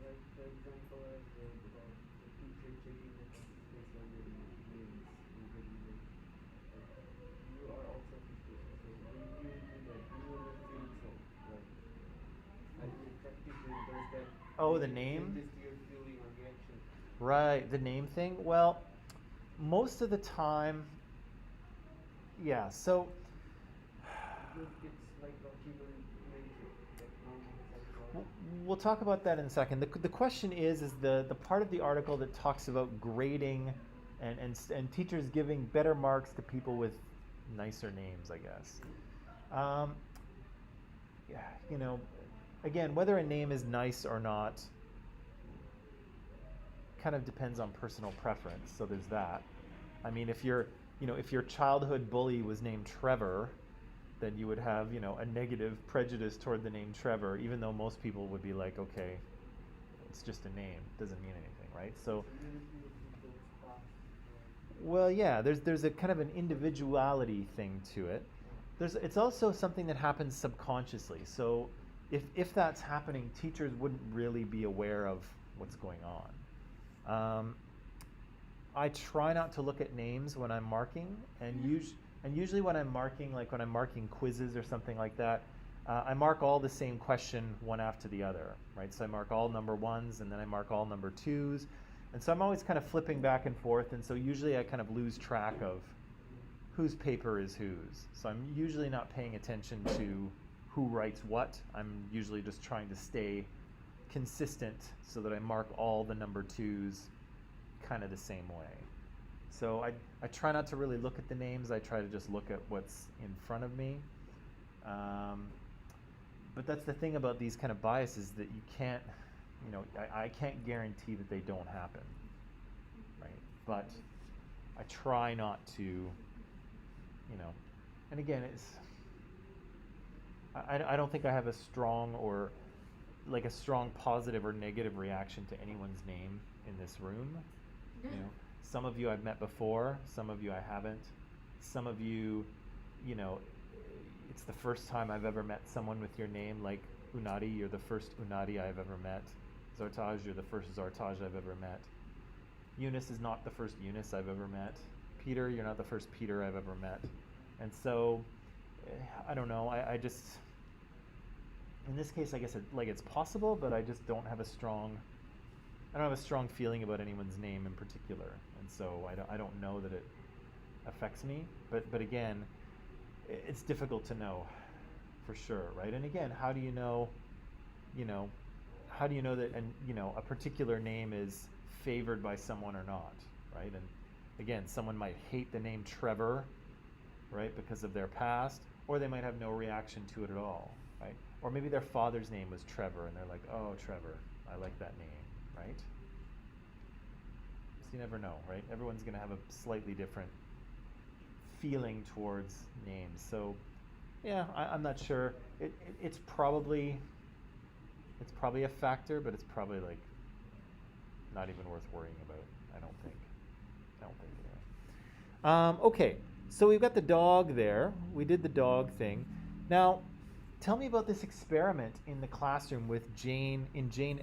Like, for example, as the teacher checking the face on your names, usually you are also teacher. So when you do that, you will feel so, like, as you practice it, does that Oh, the name? changes your feeling or reaction? Right, the name thing. Well, most of the time, yeah, so It's like a human nature, like normal psychology. we'll talk about that in a second. The question is the part of the article that talks about grading and teachers giving better marks to people with nicer names, I guess. Yeah, again, whether a name is nice or not kind of depends on personal preference. So there's that. I mean, if your childhood bully was named Trevor, then you would have, a negative prejudice toward the name Trevor, even though most people would be like, okay, it's just a name, doesn't mean anything, right? So, well, yeah, there's a kind of an individuality thing to it. It's also something that happens subconsciously. So if that's happening, teachers wouldn't really be aware of what's going on. I try not to look at names when I'm marking, and usually when I'm marking, like when I'm marking quizzes or something like that, I mark all the same question one after the other, right? So I mark all number ones, and then I mark all number twos, and so I'm always kind of flipping back and forth, and so usually I kind of lose track of whose paper is whose. So I'm usually not paying attention to who writes what. I'm usually just trying to stay consistent so that I mark all the number twos kind of the same way. So I try not to really look at the names. I try to just look at what's in front of me. But that's the thing about these kind of biases, that you can't, I can't guarantee that they don't happen, right? But I try not to, and again, I don't think I have a strong positive or negative reaction to anyone's name in this room. Some of you I've met before, some of you I haven't. some of you, you know, it's the first time I've ever met someone with your name, like Unadi, you're the first Unadi I've ever met. Zartaj, you're the first Zartaj I've ever met. Eunice is not the first Eunice I've ever met. Peter, you're not the first Peter I've ever met. And so, I don't know, I just, in this case, I guess it's possible, but I just don't have a strong feeling about anyone's name in particular. And so I don't know that it affects me. But again, it's difficult to know for sure, right? And again, how do you know that, a particular name is favored by someone or not, right? And again, someone might hate the name Trevor, right, because of their past, or they might have no reaction to it at all, right? Or maybe their father's name was Trevor, and they're like, oh, Trevor, I like that name, right? So you never know, right? Everyone's going to have a slightly different feeling towards names. So, yeah, I'm not sure. It's probably a factor, but it's probably like not even worth worrying about. I don't think anyway. Okay, so we've got the dog there. We did the dog thing. Now, tell me about this experiment in the classroom with Jane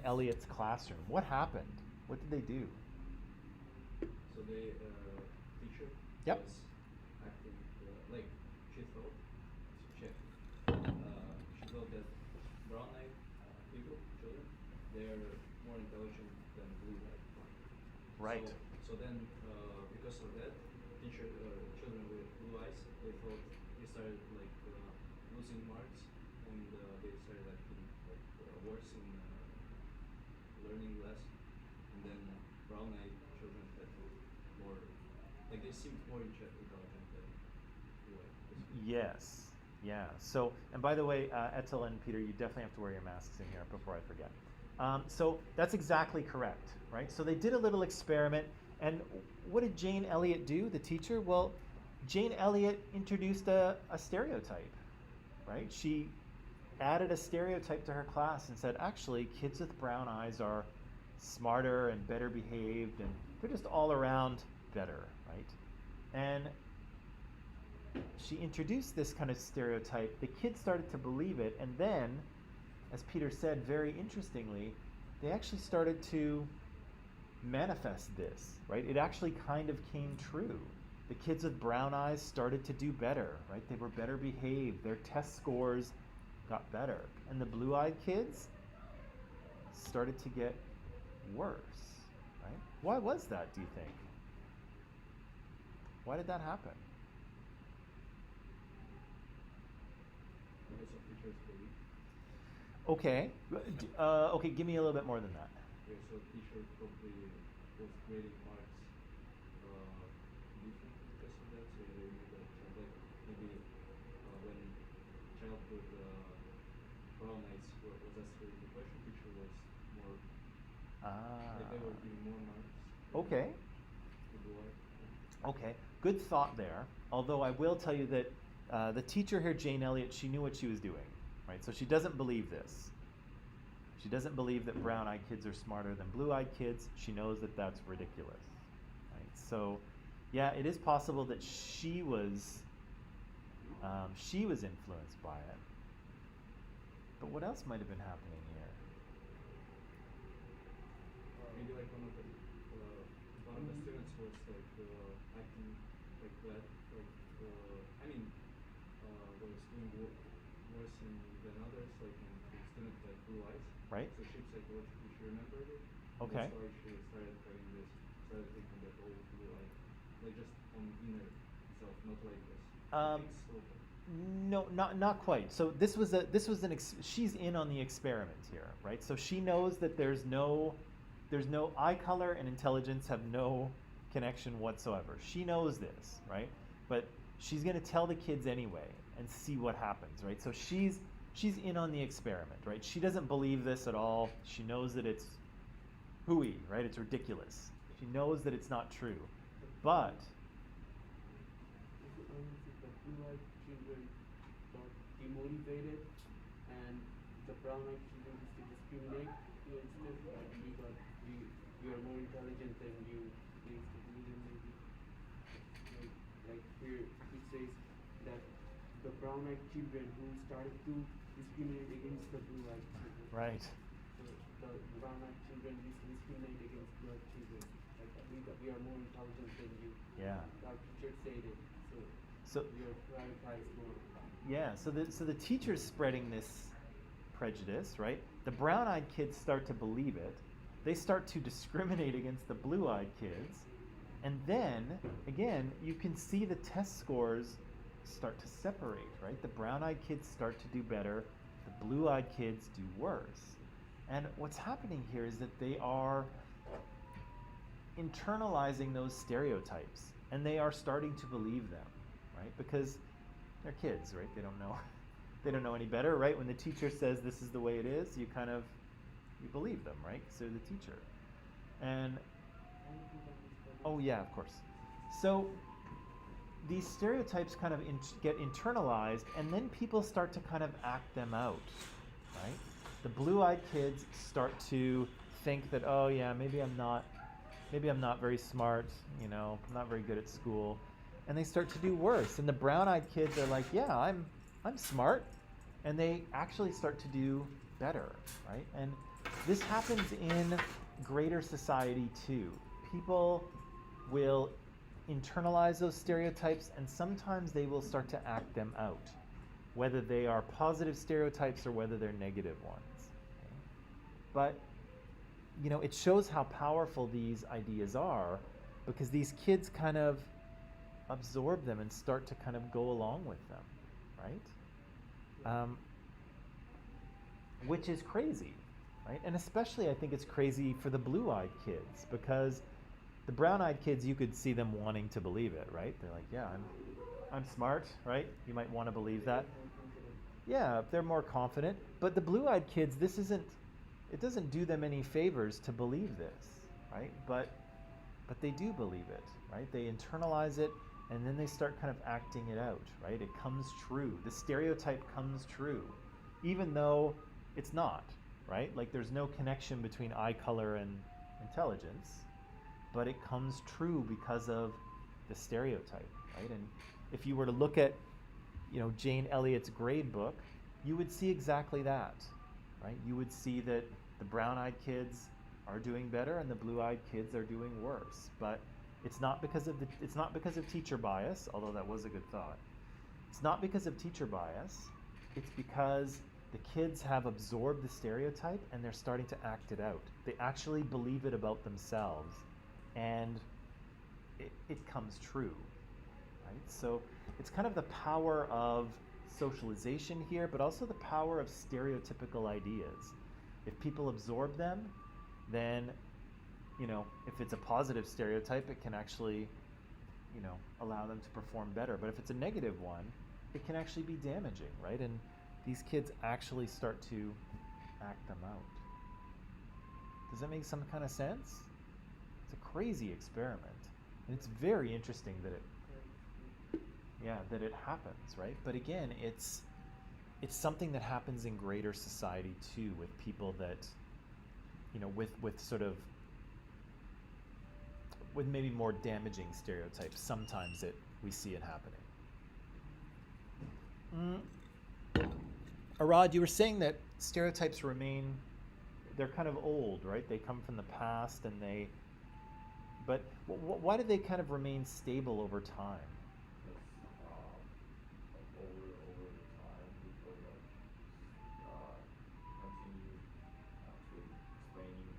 Elliott's classroom. What happened? What did they do? So the teacher Yep. was acting like she thought that brown-eyed people, children, they are more intelligent than blue-eyed. Right. So then, because of that, children with blue eyes, they started like losing marks, and they started acting like worse in learning less. And then brown-eyed children had more, like they seemed more intelligent than blue-eyed. Yes. Yeah. So, and by the way, Etel and Peter, you definitely have to wear your masks in here before I forget. So that's exactly correct, right? So they did a little experiment, and what did Jane Elliott do, the teacher? Well, Jane Elliott introduced a stereotype, right? She added a stereotype to her class and said, actually, kids with brown eyes are smarter and better behaved, and they're just all around better, right? And she introduced this kind of stereotype. The kids started to believe it, and then, as Peter said, very interestingly, they actually started to manifest this, right? It actually kind of came true. The kids with brown eyes started to do better, right? They were better behaved. Their test scores got better. And the blue-eyed kids started to get worse, right? Why was that, do you think? Why did that happen? Because of teachers' belief. Okay. Okay, give me a little bit more than that. Okay, so teacher probably was grading marks differently because of that. So they knew that like maybe when child with brown eyes was asked the question, teacher was more like they were giving more marks. Okay. To the eye. Okay. Good thought there. Although I will tell you that the teacher here, Jane Elliott, she knew what she was doing, right? So she doesn't believe this. She doesn't believe that brown-eyed kids are smarter than blue-eyed kids. She knows that that's ridiculous, right? So, yeah, it is possible that she was influenced by it. But what else might have been happening here? Maybe like one of the students was like acting like that, like was doing worse than others, like in the student that blue eyes. Right. So she psychologically she remembered it. Okay. That's why she started thinking that all blue eyes, like just on inner self, not like this. No, not quite. So she's in on the experiment here, right? So she knows that there's no eye color and intelligence have no connection whatsoever. She knows this, right? But she's going to tell the kids anyway and see what happens, right? So she's in on the experiment, right? She doesn't believe this at all. She knows that it's hooey, right? It's ridiculous. She knows that it's not true. But the blue-eyed children got demotivated, and the brown-eyed children used to discriminate against them. You are more intelligent than you. They used to do them maybe. Like we're says that the brown-eyed children who started to discriminate against the blue-eyed children. Right. So the brown-eyed children discriminate against blue-eyed children. Like we are more intelligent than you. Yeah. Our teacher said it. So We are prioritized more. yeah, so the teacher's spreading this prejudice, right? The brown-eyed kids start to believe it. They start to discriminate against the blue-eyed kids. And then, again, you can see the test scores start to separate, right? The brown-eyed kids start to do better. The blue-eyed kids do worse. And what's happening here is that they are internalizing those stereotypes. And they are starting to believe them, right? Because they're kids, right? They don't know any better, right? When the teacher says this is the way it is, you believe them, right? So the teacher. And oh yeah, of course. So these stereotypes kind of get internalized, and then people start to kind of act them out, right? The blue-eyed kids start to think that, oh yeah, maybe I'm not very smart, I'm not very good at school. And they start to do worse. And the brown-eyed kids are like, yeah, I'm smart. And they actually start to do better, right? And this happens in greater society too. People will internalize those stereotypes, and sometimes they will start to act them out, whether they are positive stereotypes or whether they're negative ones. Okay? But it shows how powerful these ideas are, because these kids kind of absorb them and start to kind of go along with them, right? Which is crazy, right? And especially I think it's crazy for the blue-eyed kids, because the brown-eyed kids, you could see them wanting to believe it, right? They're like, yeah, I'm smart, right? You might want to believe that. Yeah, they're more confident. But the blue-eyed kids, it doesn't do them any favors to believe this, right? But they do believe it, right? They internalize it, and then they start kind of acting it out, right? It comes true. The stereotype comes true, even though it's not, right? Like there's no connection between eye color and intelligence, but it comes true because of the stereotype, right? And if you were to look at, Jane Elliott's grade book, you would see exactly that, right? You would see that the brown-eyed kids are doing better and the blue-eyed kids are doing worse. But it's not because of teacher bias, although that was a good thought. It's not because of teacher bias. It's because the kids have absorbed the stereotype and they're starting to act it out. They actually believe it about themselves, and it comes true, right? So it's kind of the power of socialization here, but also the power of stereotypical ideas. If people absorb them, then, if it's a positive stereotype, it can actually, allow them to perform better. But if it's a negative one, it can actually be damaging, right? And these kids actually start to act them out. Does that make some kind of sense? It's a crazy experiment. And it's very interesting that it happens, right? But again, it's something that happens in greater society too, with people that, with maybe more damaging stereotypes. Sometimes we see it happening. Arad, you were saying that stereotypes they're kind of old, right? They come from the past, but why do they kind of remain stable over time? Over the time, people continue to explaining the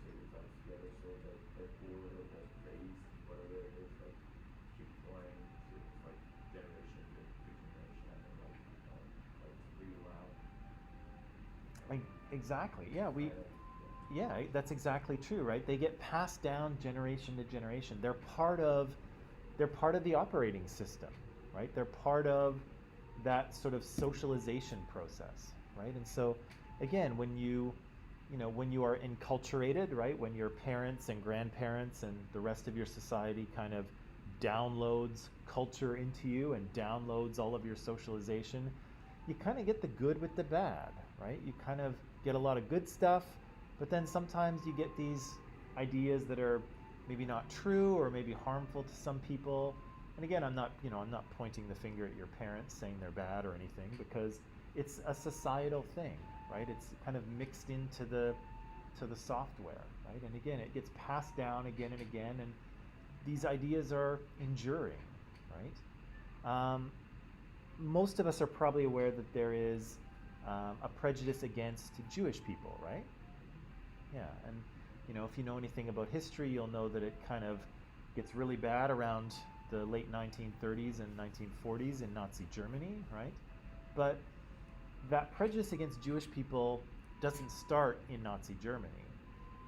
stereotypes together, so that word or that phrase, whatever it is, keep going to generation to generation, and really loud. Exactly. Yeah, that's exactly true, right? They get passed down generation to generation. They're part of the operating system, right? They're part of that sort of socialization process, right? And so, again, when you are enculturated, right? When your parents and grandparents and the rest of your society kind of downloads culture into you and downloads all of your socialization, you kind of get the good with the bad, right? You kind of get a lot of good stuff, but then sometimes you get these ideas that are maybe not true or maybe harmful to some people, And again, I'm not pointing the finger at your parents saying they're bad or anything, because it's a societal thing, right? It's kind of mixed into the software, right? And again, it gets passed down again and again, and these ideas are enduring, right? Most of us are probably aware that there is a prejudice against Jewish people, right? Yeah, and if you know anything about history, you'll know that it kind of gets really bad around the late 1930s and 1940s in Nazi Germany, right? But that prejudice against Jewish people doesn't start in Nazi Germany.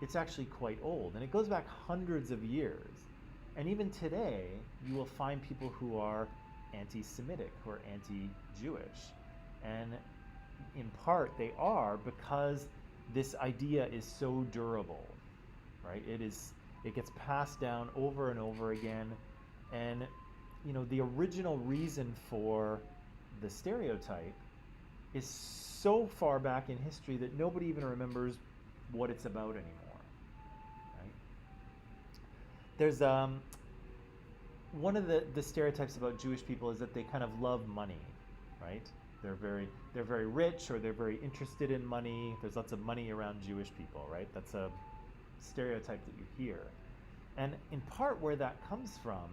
It's actually quite old, and it goes back hundreds of years. And even today, you will find people who are anti-Semitic, who are anti-Jewish. And in part, they are because this idea is so durable, right? It gets passed down over and over again. And, the original reason for the stereotype is so far back in history that nobody even remembers what it's about anymore, right? There's one of the stereotypes about Jewish people is that they kind of love money, right? They're very rich, or they're very interested in money. There's lots of money around Jewish people, right? That's a stereotype that you hear. And in part where that comes from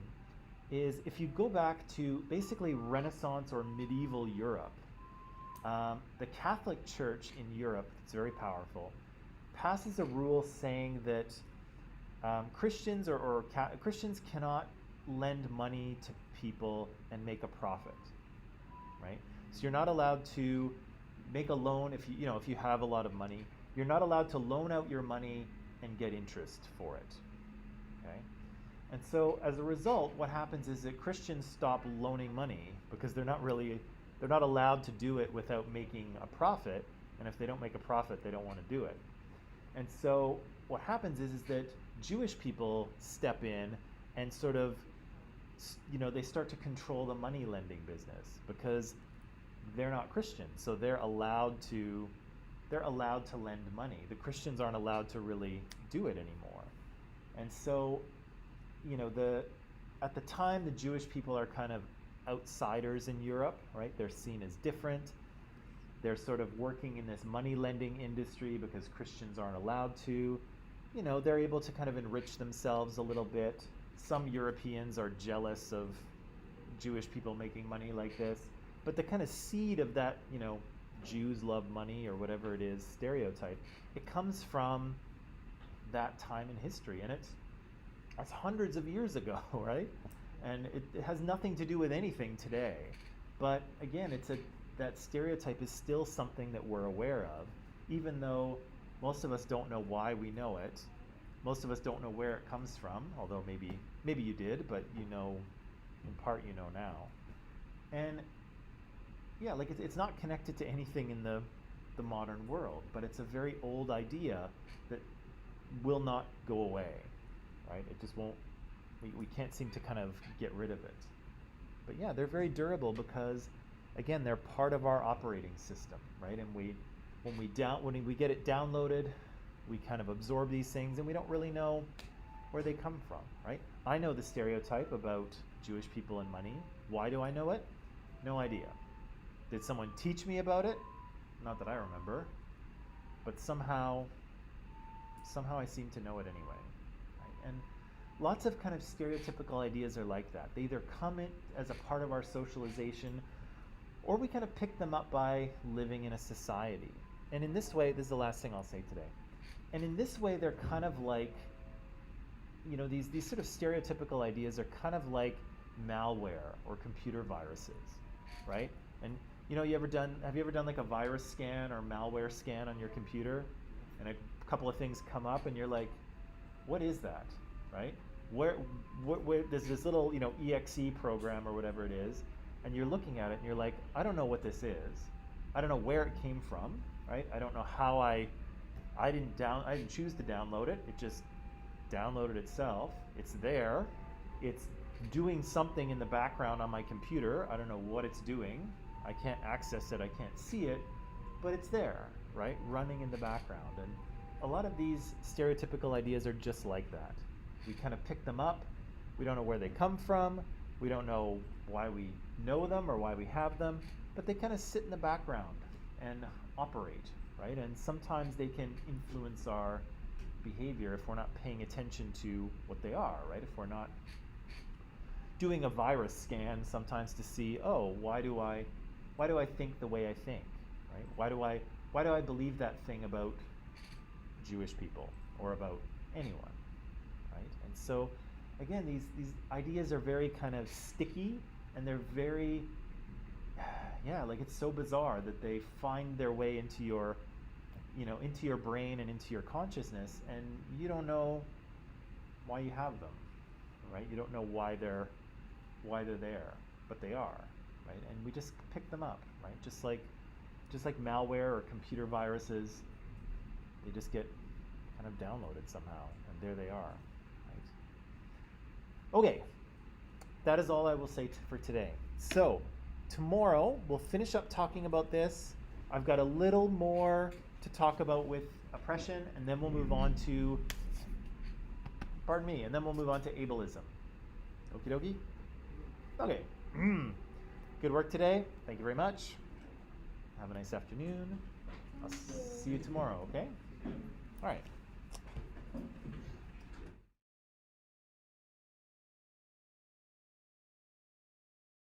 is if you go back to basically Renaissance or medieval Europe, the Catholic Church in Europe, it's very powerful, passes a rule saying that Christians Christians cannot lend money to people and make a profit, right? So you're not allowed to make a loan if you have a lot of money. You're not allowed to loan out your money and get interest for it, okay? And so as a result, what happens is that Christians stop loaning money because they're not allowed to do it without making a profit, and if they don't make a profit, they don't want to do it. And so what happens is that Jewish people step in and sort of, they start to control the money lending business because they're not Christians, so they're allowed to lend money. The Christians aren't allowed to really do it anymore. And so, at the time, the Jewish people are kind of outsiders in Europe, right? They're seen as different. They're sort of working in this money lending industry because Christians aren't allowed to. They're able to kind of enrich themselves a little bit. Some Europeans are jealous of Jewish people making money like this. But the kind of seed of that, Jews love money or whatever it is, stereotype, it comes from that time in history. And that's hundreds of years ago, right? And it has nothing to do with anything today. But again, that stereotype is still something that we're aware of, even though most of us don't know why we know it. Most of us don't know where it comes from, although maybe you did, but in part you know now. And yeah, like it's not connected to anything in the modern world, but it's a very old idea that will not go away, right? It just won't, we can't seem to kind of get rid of it. But yeah, they're very durable because, again, they're part of our operating system, right? And when we get it downloaded, we kind of absorb these things and we don't really know where they come from, right? I know the stereotype about Jewish people and money. Why do I know it? No idea. Did someone teach me about it? Not that I remember, but somehow I seem to know it anyway, right? And lots of kind of stereotypical ideas are like that. They either come in as a part of our socialization, or we kind of pick them up by living in a society. And in this way, this is the last thing I'll say today. And in this way, they're kind of like, these sort of stereotypical ideas are kind of like malware or computer viruses, right? And have you ever done like a virus scan or malware scan on your computer, and a couple of things come up, and you're like, what is that, right? Where there's this little exe program or whatever it is, and you're looking at it and you're like, I don't know what this is. I don't know where it came from, right? I don't know how I didn't choose to download it. It just downloaded itself. It's there. It's doing something in the background on my computer. I don't know what it's doing. I can't access it. I can't see it, but it's there, right? Running in the background. And a lot of these stereotypical ideas are just like that. We kind of pick them up. We don't know where they come from. We don't know why we know them or why we have them, but they kind of sit in the background and operate, right? And sometimes they can influence our behavior if we're not paying attention to what they are, right? If we're not doing a virus scan sometimes to see, oh, why do I think the way I think, right? Why do I believe that thing about Jewish people or about anyone, right? And so again, these ideas are very kind of sticky, and they're very, yeah, like it's so bizarre that they find their way into your, into your brain and into your consciousness, and you don't know why you have them, right? You don't know why they're there, but they are, right? And we just pick them up, right? Just like malware or computer viruses, they just get kind of downloaded somehow, and there they are, right? Okay, that is all I will say for today. So tomorrow we'll finish up talking about this. I've got a little more to talk about with oppression, and then we'll move on to, and then we'll move on to ableism. Okie dokie? Okay. Good work today. Thank you very much. Have a nice afternoon. I'll see you tomorrow, okay? All right.